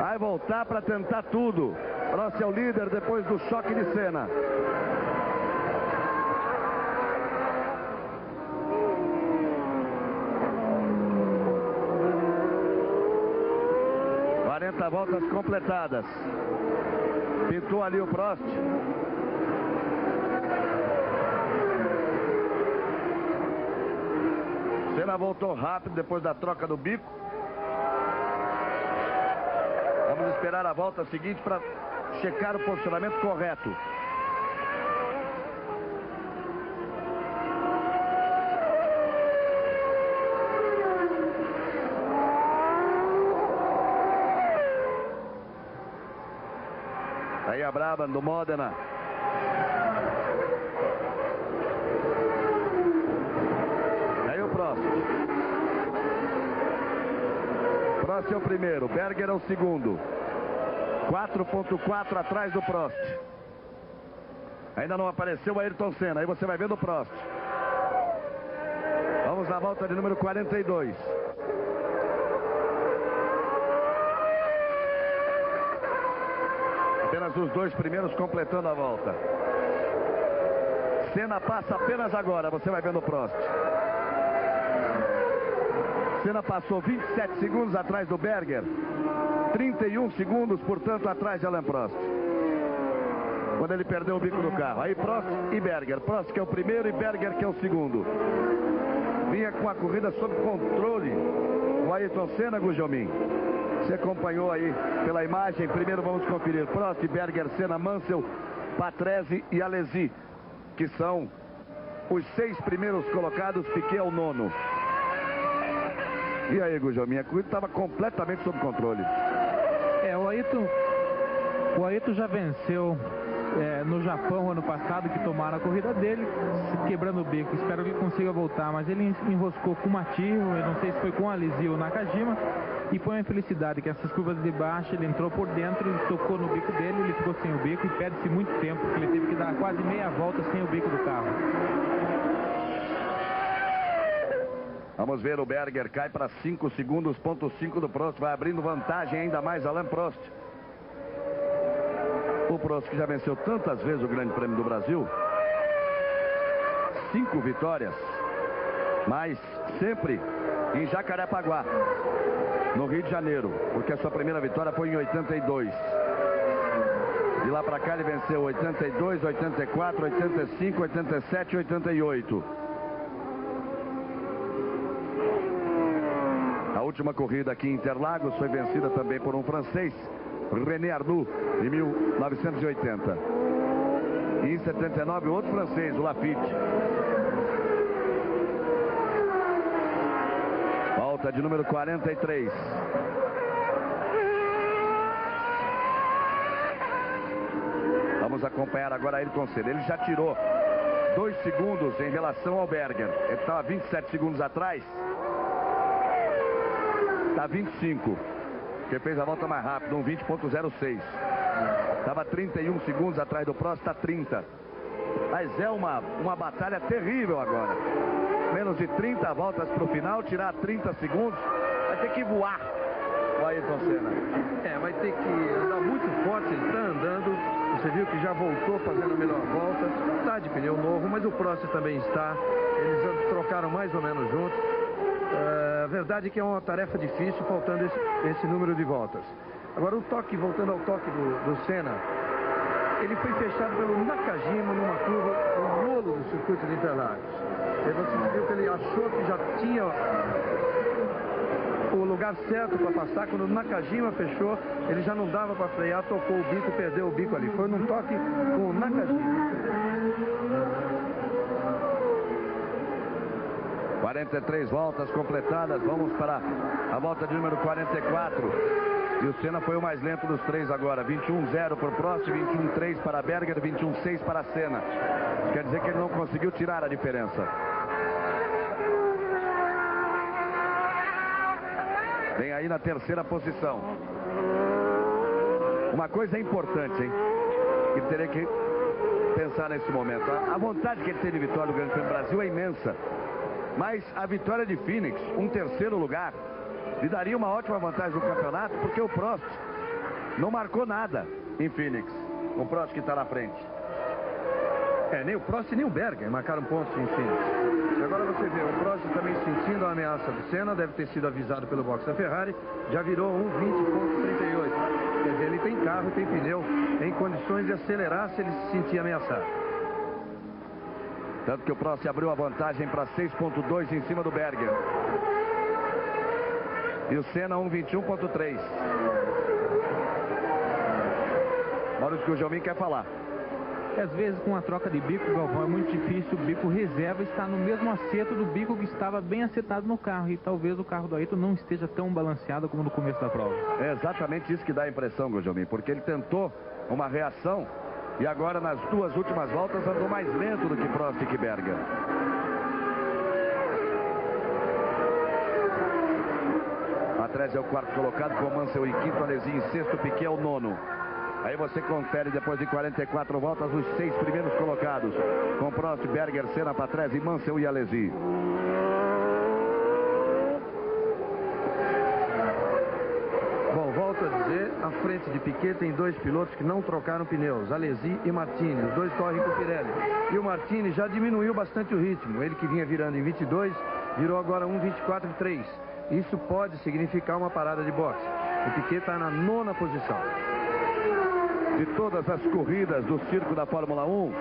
Vai voltar para tentar tudo. Prost é o líder depois do choque de Senna. Voltas completadas. Pintou ali o Prost. Senna voltou rápido depois da troca do bico. Vamos esperar a volta seguinte para checar o posicionamento correto. Aí a Brabham do Modena. Aí o Prost. Prost é o primeiro, Berger é o segundo. 4.4 atrás do Prost. Ainda não apareceu o Ayrton Senna. Aí você vai vendo o Prost. Vamos à volta de número 42. Apenas os dois primeiros completando a volta. Senna passa apenas agora, você vai vendo o Prost. Senna passou 27 segundos atrás do Berger. 31 segundos, portanto, atrás de Alain Prost. Quando ele perdeu o bico do carro. Aí Prost e Berger. Prost que é o primeiro e Berger que é o segundo. Vinha com a corrida sob controle o Ayrton Senna, Gugelmin. Você acompanhou aí pela imagem. Primeiro vamos conferir Prost, Berger, Senna, Mansell, Patrese e Alesi, que são os 6 primeiros colocados. Piquet é o 9º. E aí, Gugelmin, a corrida estava completamente sob controle. O Ayrton já venceu no Japão ano passado, que tomaram a corrida dele, quebrando o bico. Espero que ele consiga voltar, mas ele enroscou com o Mativo, eu não sei se foi com a Alesi ou Nakajima, e foi uma infelicidade que essas curvas de baixo ele entrou por dentro e tocou no bico dele, ele ficou sem o bico e perde-se muito tempo, porque ele teve que dar quase meia volta sem o bico do carro. Vamos ver, o Berger cai para 5 segundos, ponto 5 do Prost, vai abrindo vantagem ainda mais Alain Prost. O Prost que já venceu tantas vezes o Grande Prêmio do Brasil, 5 vitórias, mas sempre em Jacarepaguá, no Rio de Janeiro, porque a sua primeira vitória foi em 82. De lá para cá ele venceu 82, 84, 85, 87 e 88. A última corrida aqui em Interlagos foi vencida também por um francês, René Arnoux, em 1980. E em 79, outro francês, o Lafitte. Volta de número 43. Vamos acompanhar agora Ayrton Senna. Ele já tirou 2 segundos em relação ao Berger. Ele estava 27 segundos atrás. Está 25. Que fez a volta mais rápida, um 20.06. Estava 31 segundos atrás do Prost, está 30. Mas é uma batalha terrível agora. Menos de 30 voltas para o final, tirar 30 segundos. Vai ter que voar o Ayrton Senna. Vai ter que andar muito forte, ele está andando. Você viu que já voltou fazendo a melhor volta. Está de pneu novo, mas o Prost também está. Eles trocaram mais ou menos juntos. A verdade é que é uma tarefa difícil, faltando esse número de voltas. Agora o toque, voltando ao toque do Senna, ele foi fechado pelo Nakajima numa curva no rolo do circuito de Interlagos. E você viu que ele achou que já tinha o lugar certo para passar. Quando o Nakajima fechou, ele já não dava para frear, tocou o bico, perdeu o bico ali. Foi num toque com o Nakajima. 43 voltas completadas. Vamos para a volta de número 44. E o Senna foi o mais lento dos três agora. 21-0 para o Prost, 21-3 para Berger, 21-6 para Senna. Quer dizer que ele não conseguiu tirar a diferença. Vem aí na terceira posição. Uma coisa importante, hein? Que teria que pensar nesse momento. A vontade que ele tem de vitória no Grande Prêmio do Brasil é imensa. Mas a vitória de Phoenix, um terceiro lugar, lhe daria uma ótima vantagem no campeonato, porque o Prost não marcou nada em Phoenix. O Prost que está na frente. Nem o Prost nem o Berger marcaram pontos em Phoenix. E agora você vê o Prost também sentindo a ameaça do Senna, deve ter sido avisado pelo box da Ferrari, já virou 1:20.38. Quer dizer, ele tem carro, tem pneu, em condições de acelerar se ele se sentir ameaçado. Tanto que o Prost abriu a vantagem para 6.2 em cima do Berger. E o Senna 1:21.3. Maurício Gugelmin quer falar. Às vezes com a troca de bico, Galvão, é muito difícil o bico reserva estar no mesmo acerto do bico que estava bem acertado no carro. E talvez o carro do Ayrton não esteja tão balanceado como no começo da prova. É exatamente isso que dá a impressão, Gugelmin, porque ele tentou uma reação e agora nas duas últimas voltas andou mais lento do que Prost e que Berger. Atrás é o quarto colocado, com Mansell em quinto, Alesi em sexto, Piquet é o nono. Aí você confere depois de 44 voltas os 6 primeiros colocados, com Prost, Berger, Senna para trás e Mansell e Alesi. Bom, volto a dizer, à frente de Piquet tem dois pilotos que não trocaram pneus, Alesi e Martini. Os dois correm com o Pirelli. E o Martini já diminuiu bastante o ritmo. Ele que vinha virando em 22, virou agora 1:24.3. Isso pode significar uma parada de boxe. O Piquet está na nona posição. De todas as corridas do circo da Fórmula 1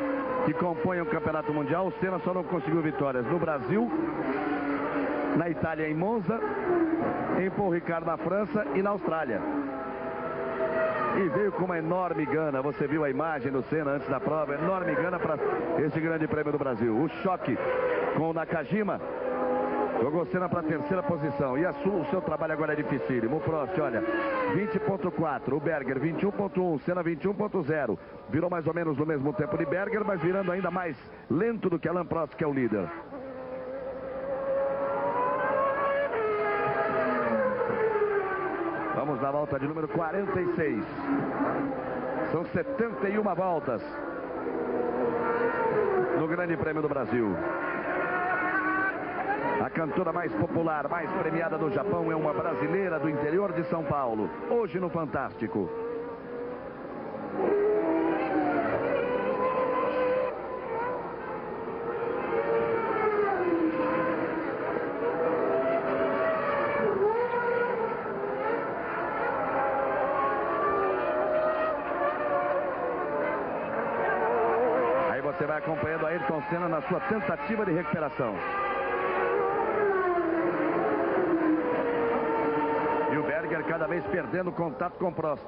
que compõem o Campeonato Mundial, o Senna só não conseguiu vitórias no Brasil, na Itália em Monza, em Paul Ricard na França e na Austrália. E veio com uma enorme gana. Você viu a imagem do Senna antes da prova, enorme gana para esse Grande Prêmio do Brasil. O choque com o Nakajima jogou Senna para a terceira posição. E o seu trabalho agora é dificílimo. O Prost, olha, 20.4. O Berger, 21.1. Senna, 21.0. Virou mais ou menos no mesmo tempo de Berger, mas virando ainda mais lento do que Alain Prost, que é o líder. Vamos na volta de número 46. São 71 voltas no Grande Prêmio do Brasil. A cantora mais popular, mais premiada do Japão é uma brasileira do interior de São Paulo. Hoje no Fantástico. Aí você vai acompanhando a Ayrton Senna na sua tentativa de recuperação. E o Berger cada vez perdendo contato com Prost.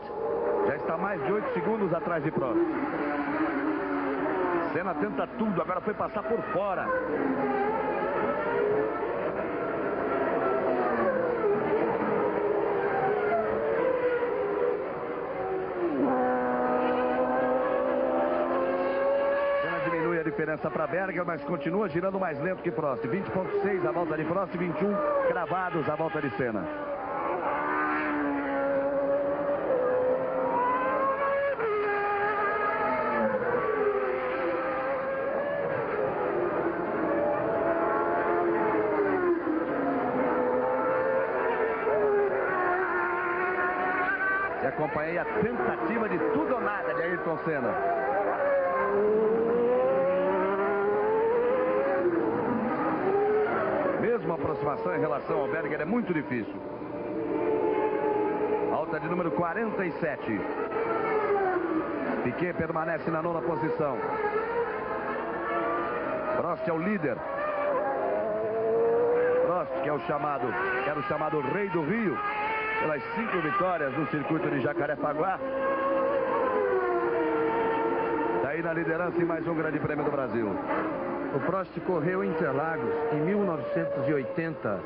Já está mais de 8 segundos atrás de Prost. Senna tenta tudo, agora foi passar por fora. Senna diminui a diferença para Berger, mas continua girando mais lento que Prost. 20.6 a volta de Prost, 21 cravados a volta de Senna. E acompanhei a tentativa de tudo ou nada de Ayrton Senna. Mesmo a aproximação em relação ao Berger é muito difícil. Alta de número 47. Piquet permanece na nona posição. Prost é o líder. Prost, que é o chamado, era o chamado Rei do Rio, pelas 5 vitórias no circuito de Jacarepaguá. Está aí na liderança em mais um Grande Prêmio do Brasil. O Prost correu em Interlagos em 1980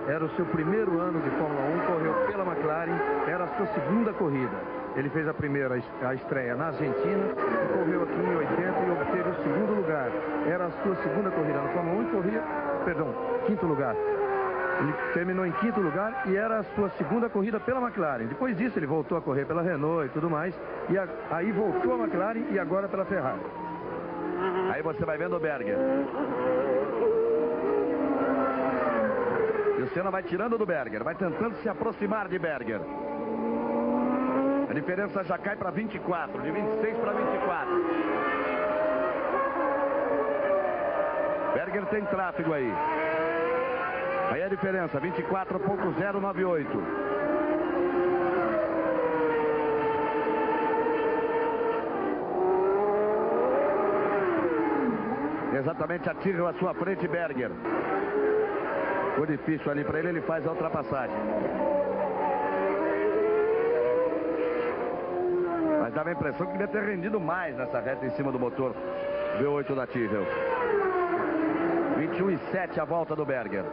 era o seu primeiro ano de Fórmula 1, correu pela McLaren, era a sua segunda corrida. Ele fez a primeira, a estreia na Argentina, e correu aqui em 80 e obteve o segundo lugar. Era a sua segunda corrida na Fórmula 1 e corria, quinto lugar. Ele terminou em quinto lugar e era a sua segunda corrida pela McLaren. Depois disso ele voltou a correr pela Renault e tudo mais. E aí voltou a McLaren e agora pela Ferrari. Aí você vai vendo o Berger. E o Senna vai tirando do Berger, vai tentando se aproximar de Berger. A diferença já cai para 24, de 26 para 24. Berger tem tráfego aí. Aí a diferença, 24.098. Exatamente a Tyrrell à sua frente, Berger. Ficou difícil ali para ele, ele faz a ultrapassagem. Mas dava a impressão que devia ter rendido mais nessa reta em cima do motor V8 da Tyrrell. 21,7 a volta do Berger.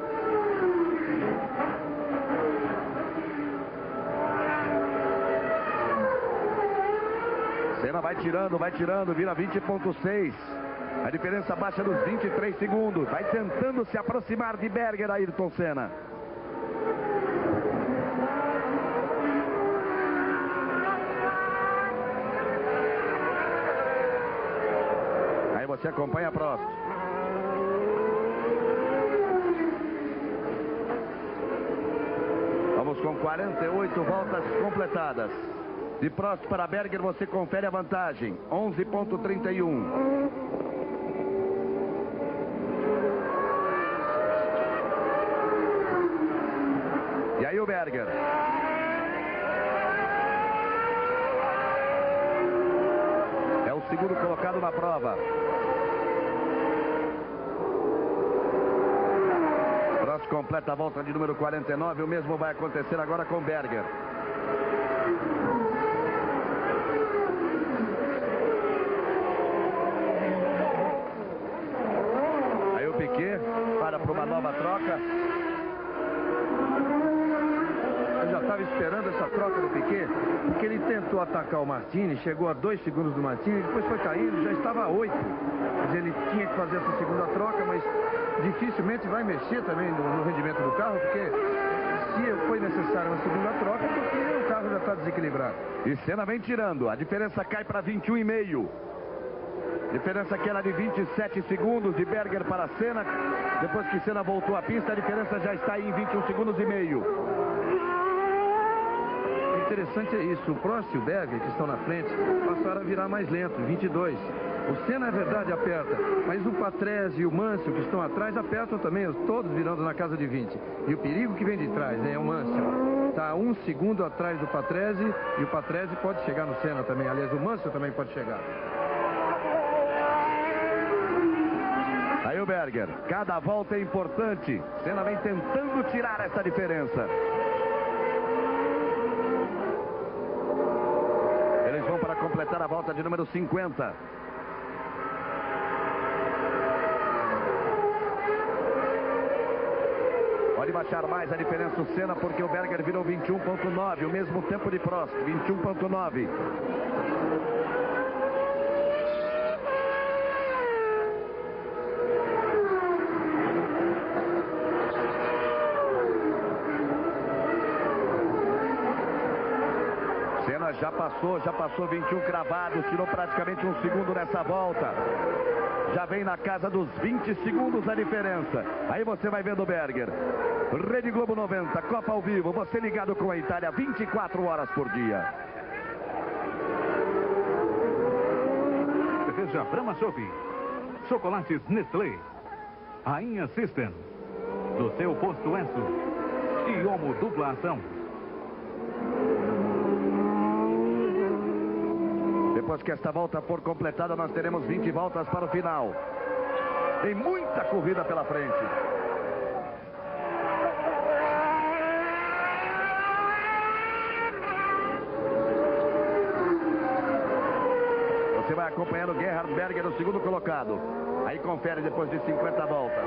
Senna vai tirando, vira 20.6. A diferença baixa dos 23 segundos. Vai tentando se aproximar de Berger, Ayrton Senna. Aí você acompanha a Prost. Vamos com 48 voltas completadas. De Prost para Berger você confere a vantagem. 11.31. E aí o Berger. É o segundo colocado na prova. Prost completa a volta de número 49. O mesmo vai acontecer agora com Berger. Aí o Piquet para uma nova troca. Eu já estava esperando essa troca do Piquet, porque ele tentou atacar o Martini, chegou a 2 segundos do Martini, depois foi caindo, já estava a 8. Quer dizer, ele tinha que fazer essa segunda troca, mas dificilmente vai mexer também no rendimento do carro, porque se foi necessária uma segunda troca, porque o carro já está desequilibrado. E Senna vem tirando, a diferença cai para 21,5. Diferença que era de 27 segundos de Berger para Senna. Depois que Senna voltou à pista, a diferença já está aí em 21 segundos e meio. O interessante é isso, o Prost e o Berger, que estão na frente, passaram a virar mais lento, 22. O Senna, é verdade, aperta, mas o Patrese e o Mansell, que estão atrás, apertam também, todos virando na casa de 20. E o perigo que vem de trás, né, é o Mansell. Está 1 segundo atrás do Patrese, e o Patrese pode chegar no Senna também. Aliás, o Mansell também pode chegar. Aí o Berger, cada volta é importante. Senna vem tentando tirar essa diferença. Eles vão para completar a volta de número 50. Pode baixar mais a diferença o Senna, porque o Berger virou 21.9, o mesmo tempo de Prost, 21.9. Senna já passou 21 cravados, tirou praticamente 1 segundo nessa volta. Já vem na casa dos 20 segundos a diferença. Aí você vai vendo o Berger. Rede Globo 90, Copa ao vivo, você ligado com a Itália 24 horas por dia. Cerveja Brahma Chopp, chocolates Nestlé, Rainha System, do seu posto Enso e Omo Dupla Ação. Depois que esta volta for completada, nós teremos 20 voltas para o final. Tem muita corrida pela frente. Você vai acompanhando o Gerhard Berger, o segundo colocado. Aí confere depois de 50 voltas.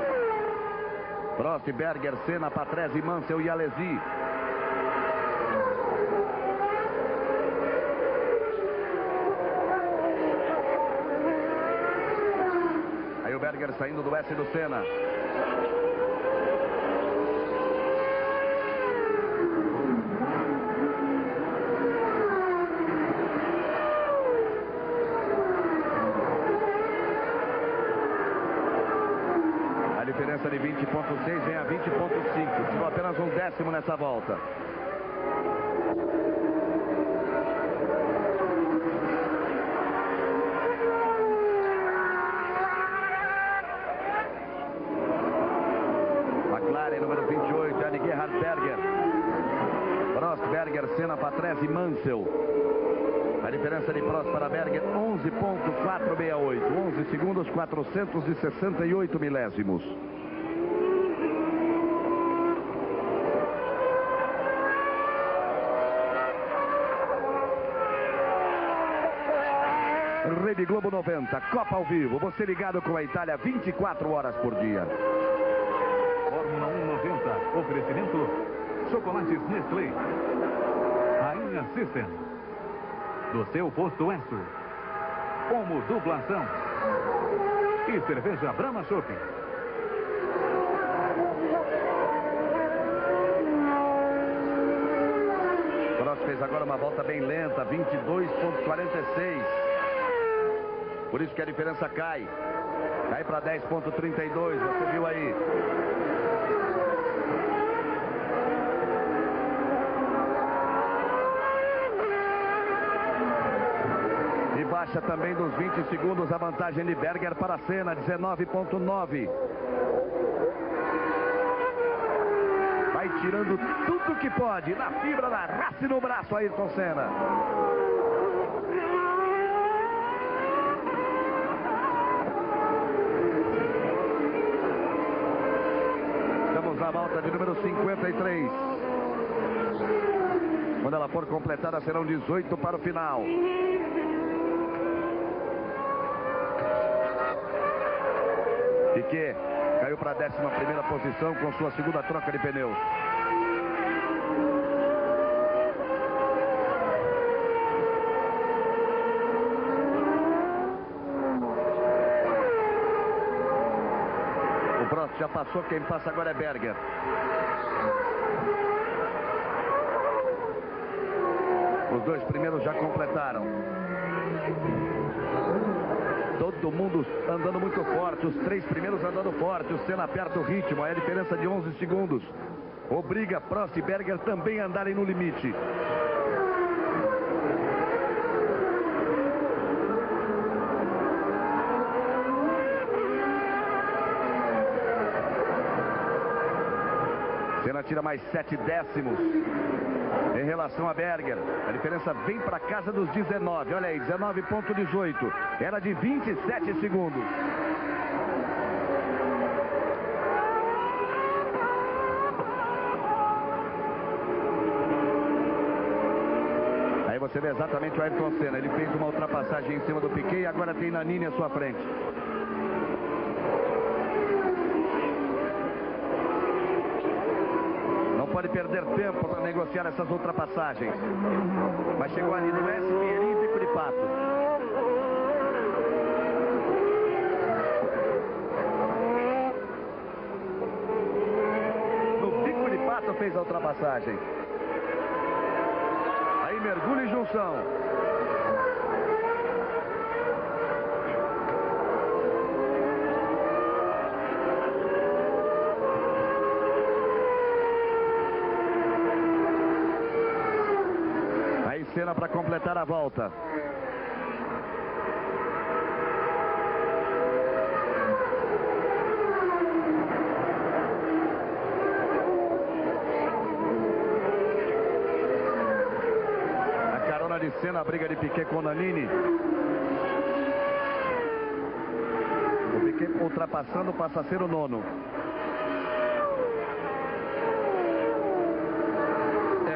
Prost, Berger, Senna, Patrese, Mansell e Alesi. Aí o Berger saindo do S do Senna. Diferença de 20,6 vem a 20,5. Tirou apenas um décimo nessa volta. McLaren, número 28, Ed Gerhard Berger. Prost, Berger, Senna, Patrese e Mansell. A diferença de Prost para Berger, 11,468. 11 segundos, 468 milésimos. Rede Globo 90, Copa ao vivo. Você ligado com a Itália 24 horas por dia. Fórmula 1 90. Oferecimento: chocolates Nestlé. Rainha System. Do seu posto Enso. Como dublação. E cerveja Brahma Shopping. Prost fez agora uma volta bem lenta, 22,46. Por isso que a diferença cai. Cai para 10,32. Você viu aí. E baixa também dos 20 segundos a vantagem de Berger para Senna, 19,9. Vai tirando tudo que pode na fibra da raça e no braço, Ayrton Senna. Na volta de número 53. Quando ela for completada, serão 18 para o final. Piquet caiu para a 11ª posição com sua segunda troca de pneus. Já passou, quem passa agora é Berger. Os dois primeiros já completaram. Todo mundo andando muito forte. Os três primeiros andando forte. O Senna aperta o ritmo. Aí a diferença de 11 segundos. Obriga Prost e Berger também a andarem no limite. Senna tira mais 7 décimos em relação a Berger. A diferença vem para casa dos 19. Olha aí, 19,18. Era de 27 segundos. Aí você vê exatamente o Ayrton Senna. Ele fez uma ultrapassagem em cima do Piquet e agora tem Nannini à sua frente. Pode perder tempo para negociar essas ultrapassagens. Mas chegou ali no S, Pinheirinho e Bico de Pato. No Bico de Pato fez a ultrapassagem. Aí mergulho e junção. Senna para completar a volta. A carona de Senna, a briga de Piquet com Nannini. O Piquet ultrapassando passa a ser o nono.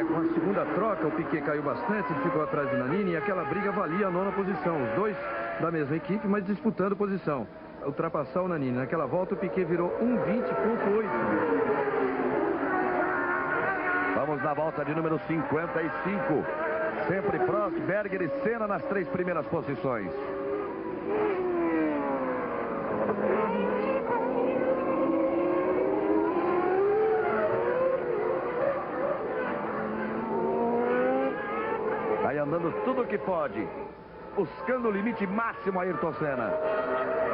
Com a segunda troca, o Piquet caiu bastante, ele ficou atrás do Nannini e aquela briga valia a nona posição. Os dois da mesma equipe, mas disputando posição. ultrapassar o Nannini. Naquela volta o Piquet virou 1:20.8. Vamos na volta de número 55. Sempre Prost, Berger e Senna nas 3 primeiras posições. Vai andando tudo que pode, buscando o limite máximo Ayrton Senna.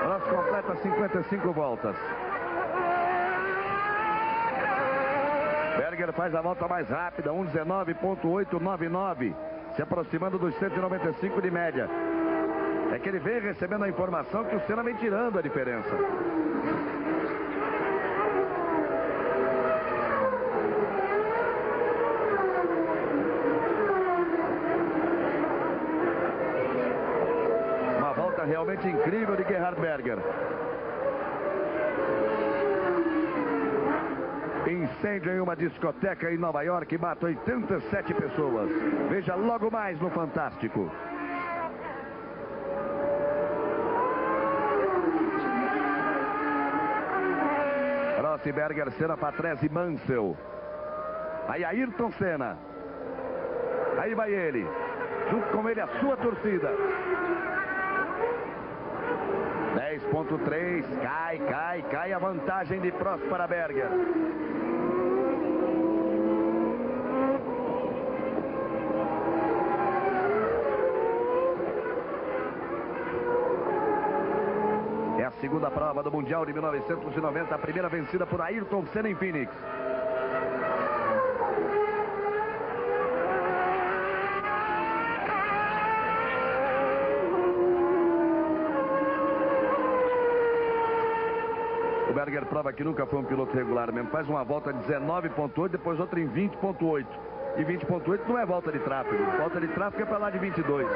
Prost completa 55 voltas. Berger faz a volta mais rápida, 1:19.899, se aproximando dos 195 de média. É que ele vem recebendo a informação que o Senna vem tirando a diferença. Uma volta realmente incrível de Gerhard Berger. Incêndio em uma discoteca em Nova York mata 87 pessoas. Veja logo mais no Fantástico. Prost, Berger, Senna, Patrese e Mansell. Aí Ayrton Senna. Aí vai ele. Junto com ele a sua torcida. 10.3. Cai a vantagem de Prost para Berger. É a segunda prova do Mundial de 1990, a primeira vencida por Ayrton Senna em Phoenix. O Berger prova que nunca foi um piloto regular mesmo. Faz uma volta de 19.8, depois outra em 20.8. E 20.8 não é volta de tráfego. Volta de tráfego é para lá de 22.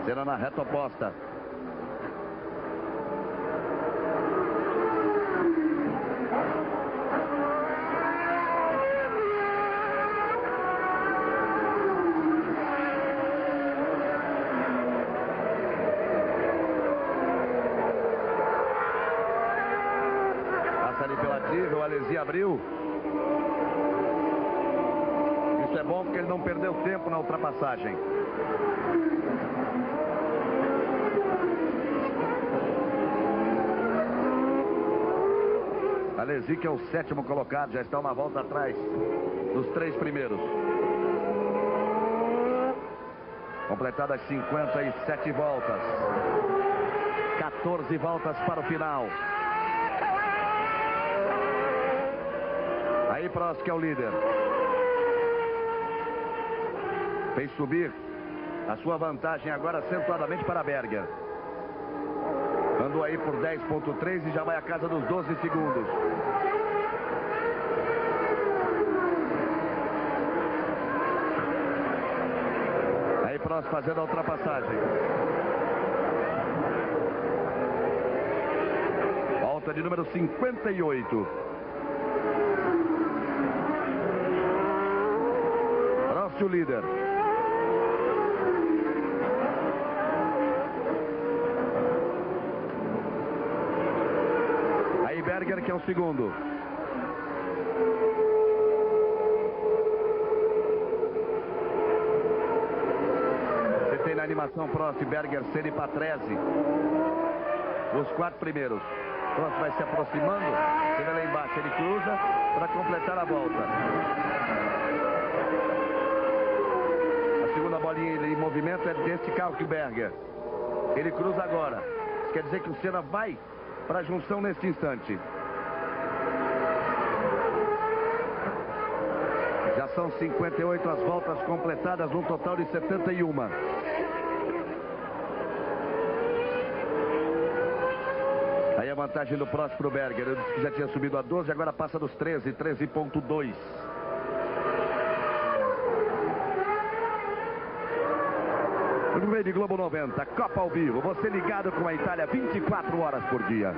Senna na reta oposta. Passa ali pela Tive, o Alesi abriu. Isso é bom porque ele não perdeu tempo na ultrapassagem. Alesi, que é o 7º colocado, já está uma volta atrás dos 3 primeiros. Completadas 57 voltas. 14 voltas para o final. Aí Prost, que é o líder. Fez subir a sua vantagem agora acentuadamente para Berger. Andou aí por 10.3 e já vai à casa dos 12 segundos. Aí Prost fazendo a ultrapassagem. Volta de número 58. Prost, o líder. Berger, que é o segundo. Você tem na animação Prost, Berger, Senna e Patrese. Os 4 primeiros. Prost vai se aproximando. Você vê lá embaixo, ele cruza para completar a volta. A segunda bolinha em movimento é desse carro que Berger. Ele cruza agora. Isso quer dizer que o Senna vai para a junção neste instante. Já são 58 as voltas completadas, num total de 71. Aí a vantagem do Prost para o Berger. Eu disse que já tinha subido a 12, agora passa dos 13, 13.2. No Rede Globo 90, Copa ao vivo. Você ligado com a Itália 24 horas por dia.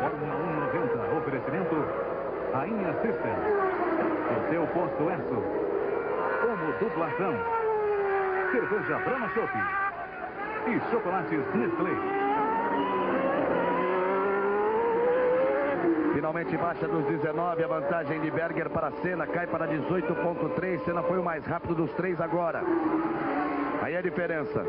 Fórmula 1 90, oferecimento Rainha System. O seu posto Esso. Como dublação. Cerveja Brahma Chopp. E chocolates Nestlé. Finalmente baixa dos 19, a vantagem de Berger para Senna, cai para 18.3, Senna foi o mais rápido dos três agora. Aí a diferença.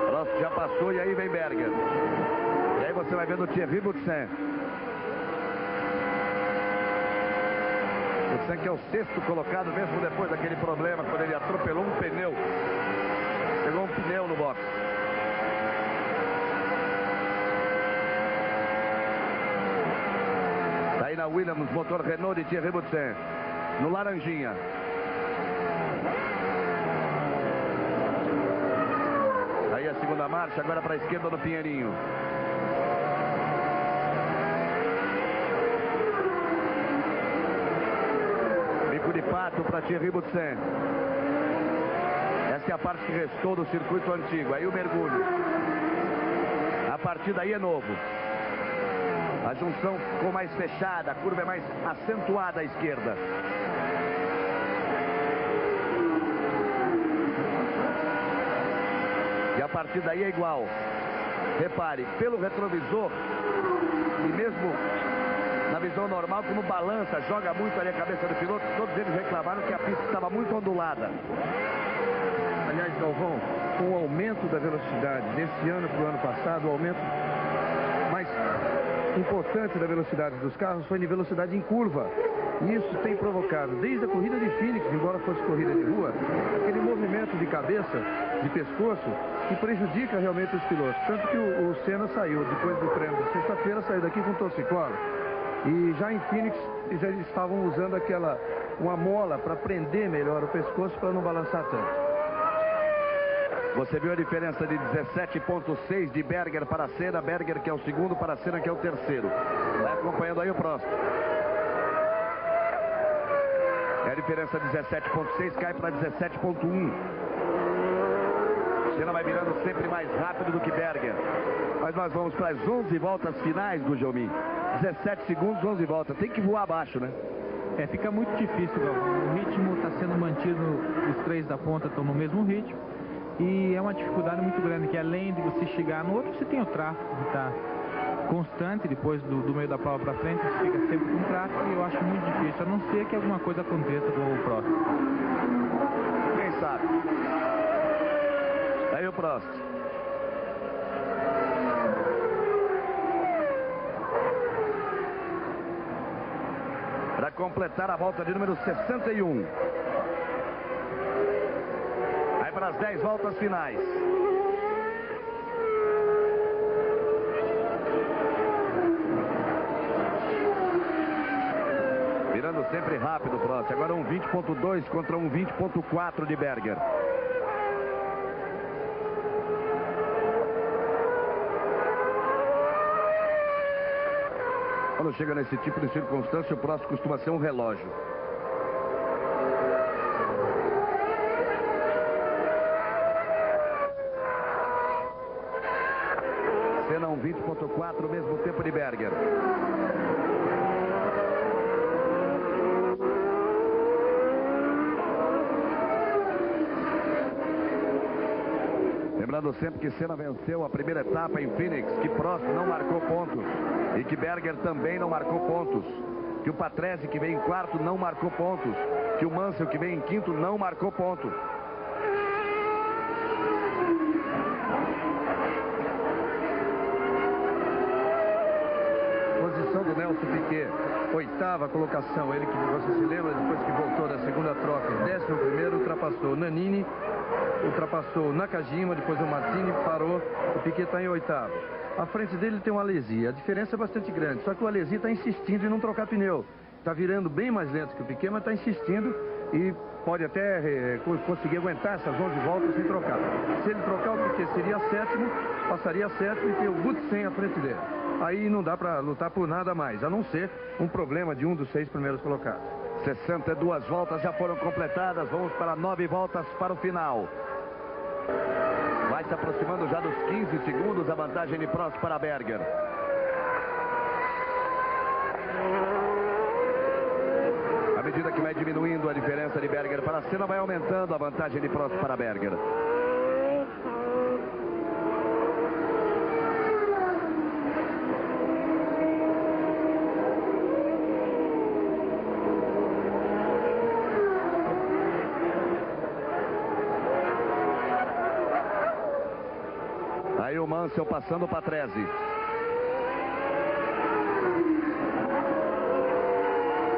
Prost já passou e aí vem Berger. E aí você vai vendo o Thierry Boutsen. Boutsen que é o sexto colocado, mesmo depois daquele problema, quando ele atropelou um pneu. Pegou um pneu no box. Tá aí na Williams, motor Renault de Thierry Boutsen. No laranjinha. Aí a segunda marcha, agora para a esquerda do Pinheirinho. De pato para Thierry Boutsen. Essa é a parte que restou do circuito antigo. Aí o mergulho. A partir daí é novo. A junção ficou mais fechada, a curva é mais acentuada à esquerda. E a partir daí é igual. Repare, pelo retrovisor e mesmo na visão normal, como balança, joga muito ali a cabeça do piloto, todos eles reclamaram que a pista estava muito ondulada. Aliás, Galvão, com o aumento da velocidade desse ano para o ano passado, o aumento mais importante da velocidade dos carros foi de velocidade em curva. E isso tem provocado, desde a corrida de Phoenix, embora fosse corrida de rua, aquele movimento de cabeça, de pescoço, que prejudica realmente os pilotos. Tanto que o Senna saiu, depois do treino de sexta-feira, saiu daqui com torcicolo. E já em Phoenix, eles estavam usando uma mola para prender melhor o pescoço para não balançar tanto. Você viu a diferença de 17.6 de Berger para Senna, Berger que é o segundo, para Senna que é o terceiro. Vai acompanhando aí o próximo. É a diferença de 17.6, cai para 17.1. Senna vai virando sempre mais rápido do que Berger. Mas nós vamos para as 11 voltas finais do Jomim. 17 segundos, 11 voltas. Tem que voar abaixo, né? Fica muito difícil, Galvão. O ritmo está sendo mantido, os três da ponta estão no mesmo ritmo. E é uma dificuldade muito grande, que além de você chegar no outro, você tem o tráfego que está constante, depois do meio da prova para frente, você fica sempre com tráfego, e eu acho muito difícil, a não ser que alguma coisa aconteça com o próximo. Quem sabe? Aí o próximo. Para completar a volta de número 61. Aí para as 10 voltas finais. Virando sempre rápido o Prost. Agora um 20.2 contra um 20.4 de Berger. Quando chega nesse tipo de circunstância, o Prost costuma ser um relógio. Senna um 20.4, o mesmo tempo de Berger. Lembrando sempre que Senna venceu a primeira etapa em Phoenix, que Prost não marcou pontos e que Berger também não marcou pontos, que o Patrese, que vem em quarto, não marcou pontos, que o Mansell, que vem em quinto, não marcou pontos. Posição do Nelson Piquet, oitava colocação, ele que você se lembra, depois que voltou da segunda troca, 11º, ultrapassou Nannini, ultrapassou Nakajima, depois o Martini parou, o Piquet está em oitavo. À frente dele tem um Alesi, a diferença é bastante grande, só que o Alesi está insistindo em não trocar pneu. Está virando bem mais lento que o Piquet, mas está insistindo e pode até conseguir aguentar essas 11 voltas sem trocar. Se ele trocar, o Piquet seria sétimo, passaria sétimo e tem o Butsen à frente dele. Aí não dá para lutar por nada mais, a não ser um problema de um dos 6 primeiros colocados. 62 voltas já foram completadas, vamos para 9 voltas para o final. Vai se aproximando já dos 15 segundos a vantagem de Prost para Berger. À medida que vai diminuindo a diferença de Berger para Senna, vai aumentando a vantagem de Prost para Berger. Aí o Mansell passando para Patrese.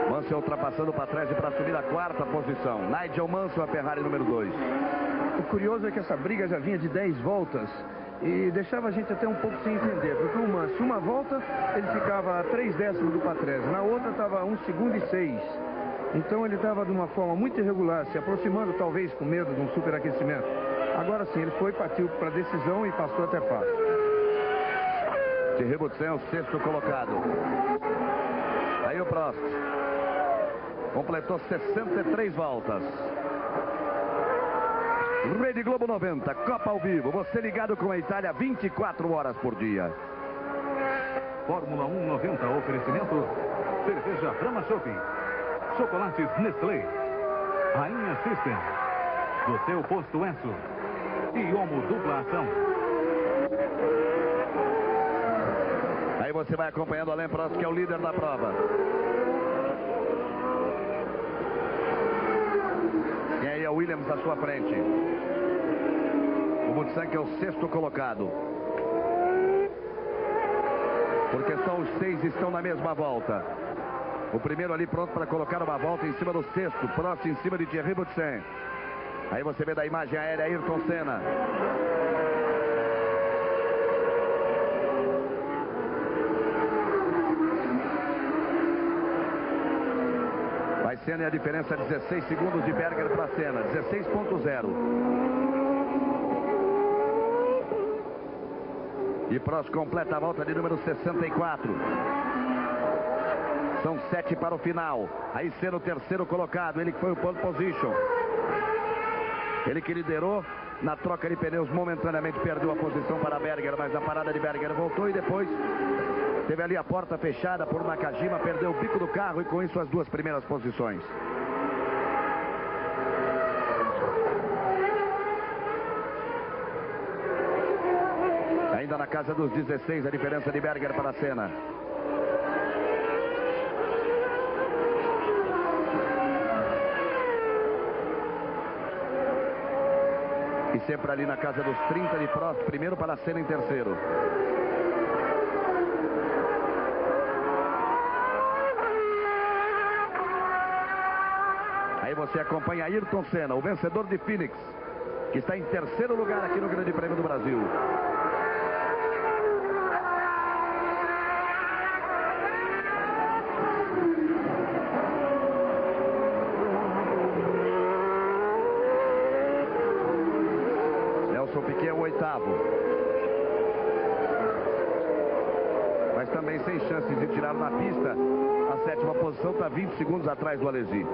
Mansell ultrapassando o Patrese para assumir a 4ª posição. Nigel Mansell, a Ferrari número 2. O curioso é que essa briga já vinha de 10 voltas e deixava a gente até um pouco sem entender, porque o Mansell, uma volta, ele ficava a 3 décimos do Patrese, na outra estava 1 segundo e 6. Então ele estava de uma forma muito irregular, se aproximando talvez com medo de um superaquecimento. Agora sim, ele partiu para a decisão e passou até fácil. Thierry Butsen, o 6º colocado. Aí o Prost completou 63 voltas. Rede Globo 90, Copa ao vivo. Você ligado com a Itália 24 horas por dia. Fórmula 1 90, oferecimento cerveja Brahma Chopp, chocolates Nestlé, Rainha System, do seu posto Enso e Omo Dupla Ação. Aí você vai acompanhando Alain Prost, que é o líder da prova. E aí é o Williams à sua frente. O Butsen, que é o 6º colocado. Porque só os 6 estão na mesma volta. O primeiro ali pronto para colocar uma volta em cima do 6º. Prost em cima de Thierry Butsen. Aí você vê da imagem aérea Ayrton Senna. Vai Senna e a diferença 16 segundos de Berger para Senna. 16.0. E Prost completa a volta de número 64. São 7 para o final. Aí Senna o 3º colocado. Ele que foi o pole position. Ele que liderou na troca de pneus, momentaneamente perdeu a posição para Berger, mas a parada de Berger voltou e depois teve ali a porta fechada por Nakajima, perdeu o bico do carro e com isso as 2 primeiras posições. Ainda na casa dos 16 a diferença de Berger para Senna. E sempre ali na casa dos 30 de Prost, primeiro para Senna em 3º. Aí você acompanha Ayrton Senna, o vencedor de Phoenix, que está em 3º lugar aqui no Grande Prêmio do Brasil. Piquet é o 8º. Mas também sem chances de tirar na pista. A 7ª posição está 20 segundos atrás do Alesi.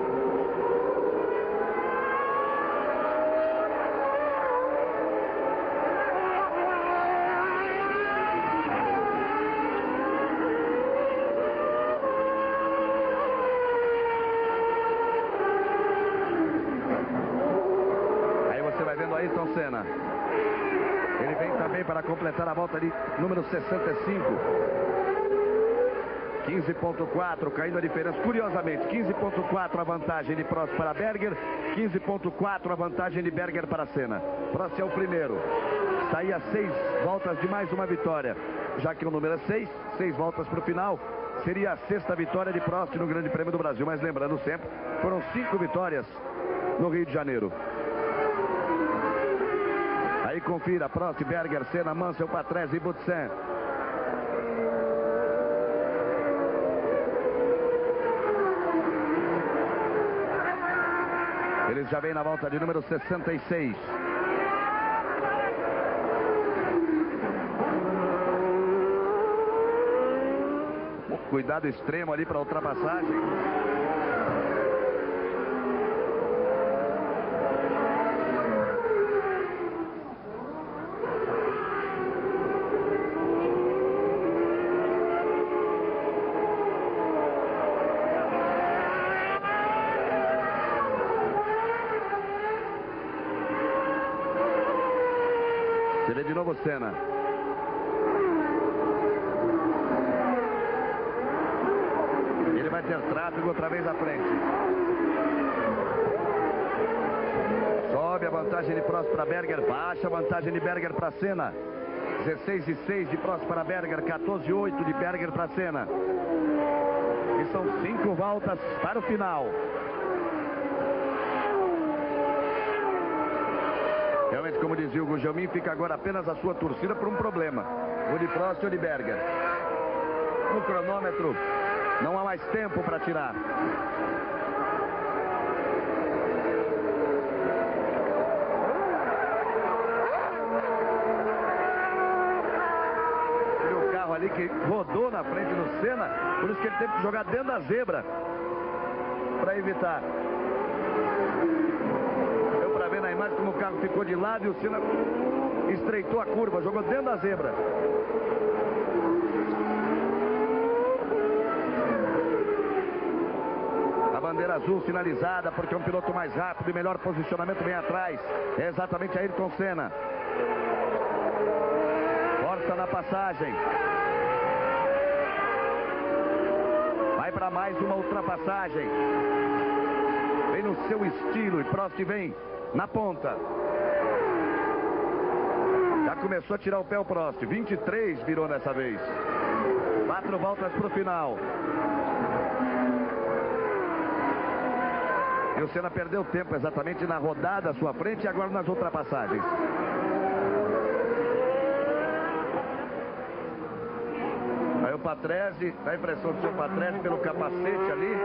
Aí você vai vendo Ayrton Senna. Ele vem também para completar a volta de número 65. 15.4, caindo a diferença. Curiosamente, 15.4 a vantagem de Prost para Berger. 15.4 a vantagem de Berger para Senna. Prost é o primeiro. Está aí a 6 voltas de mais uma vitória. Já que o número é 6, 6 voltas para o final. Seria a 6ª vitória de Prost no Grande Prêmio do Brasil. Mas lembrando sempre, foram 5 vitórias no Rio de Janeiro. Aí confira, Prost, Berger, Senna, Mansell, Patrese e Butsen. Eles já vêm na volta de número 66. Cuidado extremo ali para a ultrapassagem. Você vê de novo Senna. Ele vai ter tráfego outra vez à frente. Sobe a vantagem de Prost para Berger. Baixa a vantagem de Berger para Senna. 16,6 de Prost para Berger. 14,8 de Berger para Senna. E são 5 voltas para o final. Realmente, como dizia o Gugelmin, fica agora apenas a sua torcida por um problema. O de Prost ou de Berger. No cronômetro, não há mais tempo para tirar. E o carro ali que rodou na frente do Senna, por isso que ele teve que jogar dentro da zebra para evitar. Ver na imagem como o carro ficou de lado e o Senna estreitou a curva, jogou dentro da zebra. A bandeira azul sinalizada porque é um piloto mais rápido e melhor posicionamento bem atrás. É exatamente Ayrton Senna. Força na passagem. Vai para mais uma ultrapassagem. Vem no seu estilo e Prost vem na ponta. Já começou a tirar o pé o Prost. 23 virou dessa vez. 4 voltas para o final. E o Senna perdeu tempo exatamente na rodada à sua frente e agora nas ultrapassagens. Aí o Patrese, dá a impressão do seu Patrese pelo capacete ali.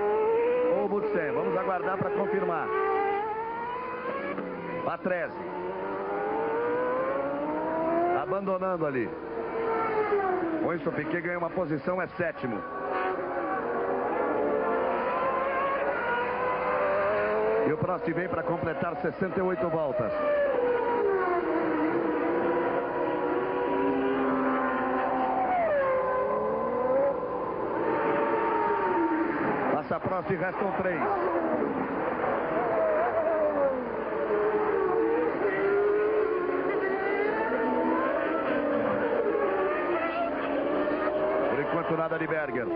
Ou o Butsen. Vamos aguardar para confirmar. Patrese abandonando ali. O Winston Piquet ganha uma posição, é 7º. E o Prost vem para completar 68 voltas. Passa Prost e restam 3. Enquanto nada de Berger.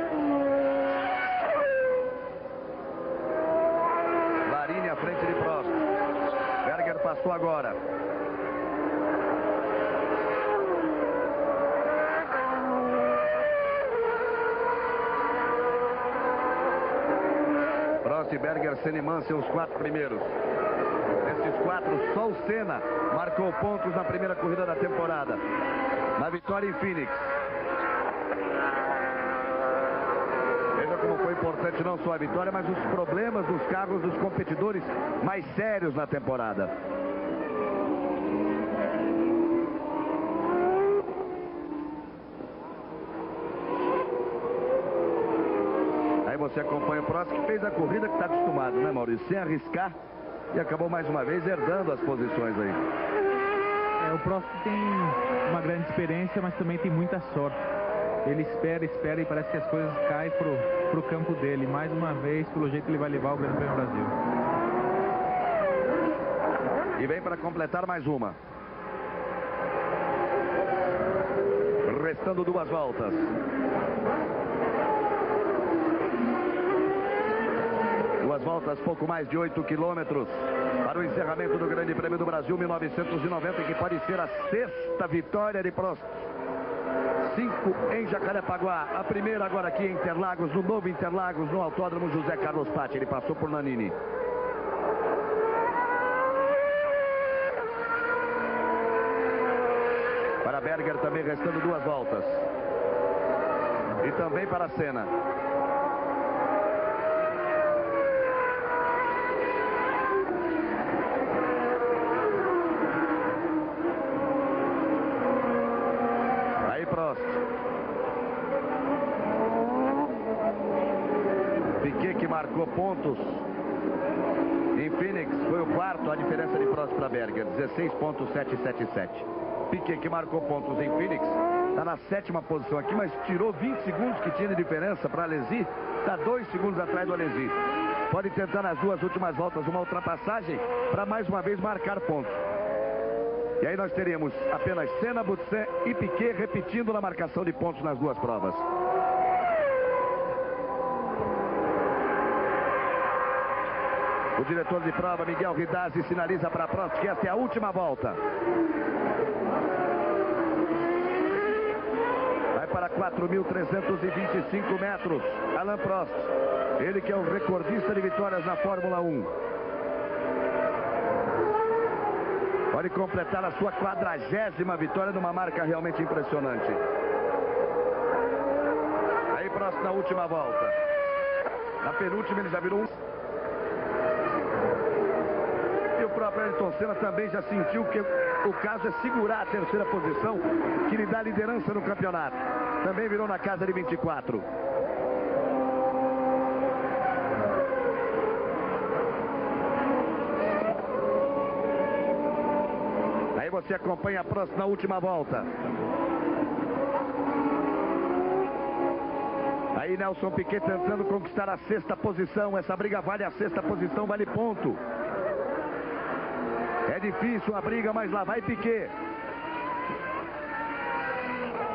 Larini à frente de Prost. Berger passou agora. Prost, Berger, Senna e Mansell, os 4 primeiros. Desses 4, só o Senna marcou pontos na primeira corrida da temporada. Na vitória em Phoenix. Como foi importante não só a vitória, mas os problemas dos carros dos competidores mais sérios na temporada. Aí você acompanha o Prost, que fez a corrida que está acostumado, né, Maurício? Sem arriscar e acabou mais uma vez herdando as posições aí. O Prost tem uma grande experiência, mas também tem muita sorte. Ele espera e parece que as coisas caem pro campo dele. Mais uma vez, pelo jeito, ele vai levar o Grande Prêmio Brasil. E vem para completar mais uma. Restando 2 voltas. Duas voltas, pouco mais de 8 quilômetros para o encerramento do Grande Prêmio do Brasil 1990, que pode ser a 6ª vitória de Prost. 5 em Jacarepaguá, a primeira agora aqui em Interlagos, no novo Interlagos, no Autódromo José Carlos Patti. Ele passou por Nannini. Para Berger também restando 2 voltas. E também para Senna. Prost. Piquet, que marcou pontos em Phoenix, foi o quarto a diferença de Prost para Berger, 16.777. Piquet, que marcou pontos em Phoenix, está na 7ª posição aqui, mas tirou 20 segundos que tinha de diferença para Alesi, está 2 segundos atrás do Alesi. Pode tentar nas 2 últimas voltas uma ultrapassagem para mais uma vez marcar pontos. E aí nós teríamos apenas Senna, Butsen e Piquet repetindo na marcação de pontos nas 2 provas. O diretor de prova, Miguel Ridazzi, sinaliza para Prost que esta é a última volta. Vai para 4.325 metros. Alain Prost, ele que é o recordista de vitórias na Fórmula 1. Pode completar a sua 40ª vitória numa marca realmente impressionante. Aí Prost na última volta. Na penúltima ele já virou E o próprio Ayrton Senna também já sentiu que o caso é segurar a 3ª posição, que lhe dá liderança no campeonato. Também virou na casa de 24. Aí você acompanha a Prost na última volta. Aí Nelson Piquet tentando conquistar a 6ª posição. Essa briga vale a 6ª posição, vale ponto. É difícil a briga, mas lá vai Piquet.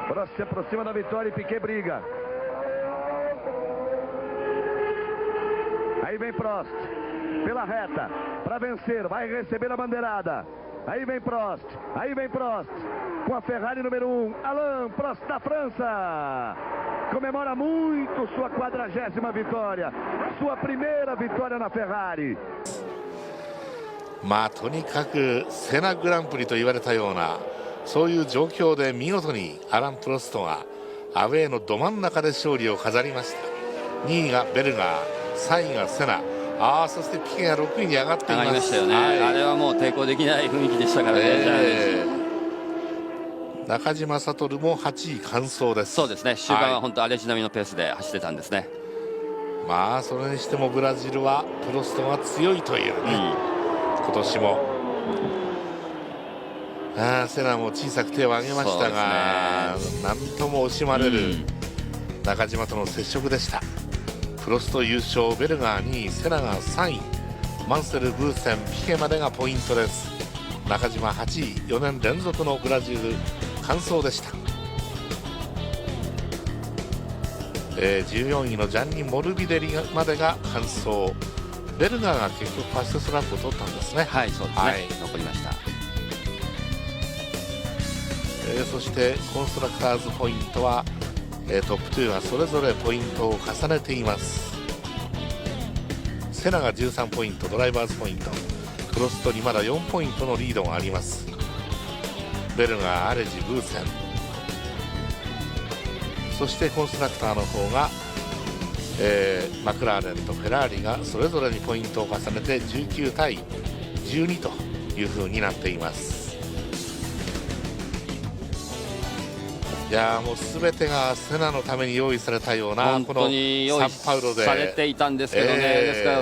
Prost se aproxima da vitória e Piquet briga. Aí vem Prost pela reta para vencer, vai receber a bandeirada. Aí vem Prost com a Ferrari número 1, Alain Prost da França. Comemora muito sua 40ª vitória, sua primeira vitória na Ferrari. まあとにかくセナグランプリと言われたようなそういう状況で見事にアラン・プロストがアウェーのど真ん中で勝利を飾りました。2位がベルガー、3位がセナ、そしてピケが6位に上がっています。上がりましたよね、はい、あれはもう抵抗できない雰囲気でしたからね、中島悟も8位完走です。そうですね、終盤は本当アレジ並みのペースで走ってたんですね。まあそれにしてもブラジルはプロストが強いというね、今年もセナも小さく手を挙げましたが、なんとも惜しまれる中島との接触でした。プロスト優勝、ベルガー2位、セナが3位、マンセル、ブーセン、ピケまでがポイントです。中島8位、4年連続のブラジル完走でした。14位のジャンニ・モルビデリまでが完走。ベルガーが結局ファーストストラップを取ったんですね。はい、そうですね、はい、残りました。そしてコンストラクターズポイントは、トップ2がそれぞれポイントを重ねています。セナが13ポイント、ドライバーズポイント、プロストにまだ4ポイントのリードがあります。ベルガー、アレジ、ブーセン、そしてコンストラクターの方がマクラーレンとフェラーリがそれぞれにポイントを重ねて19対12という風になっています。いやもう全てがセナのために用意されたようなこのサンパウロでされていたんですけどね、ですから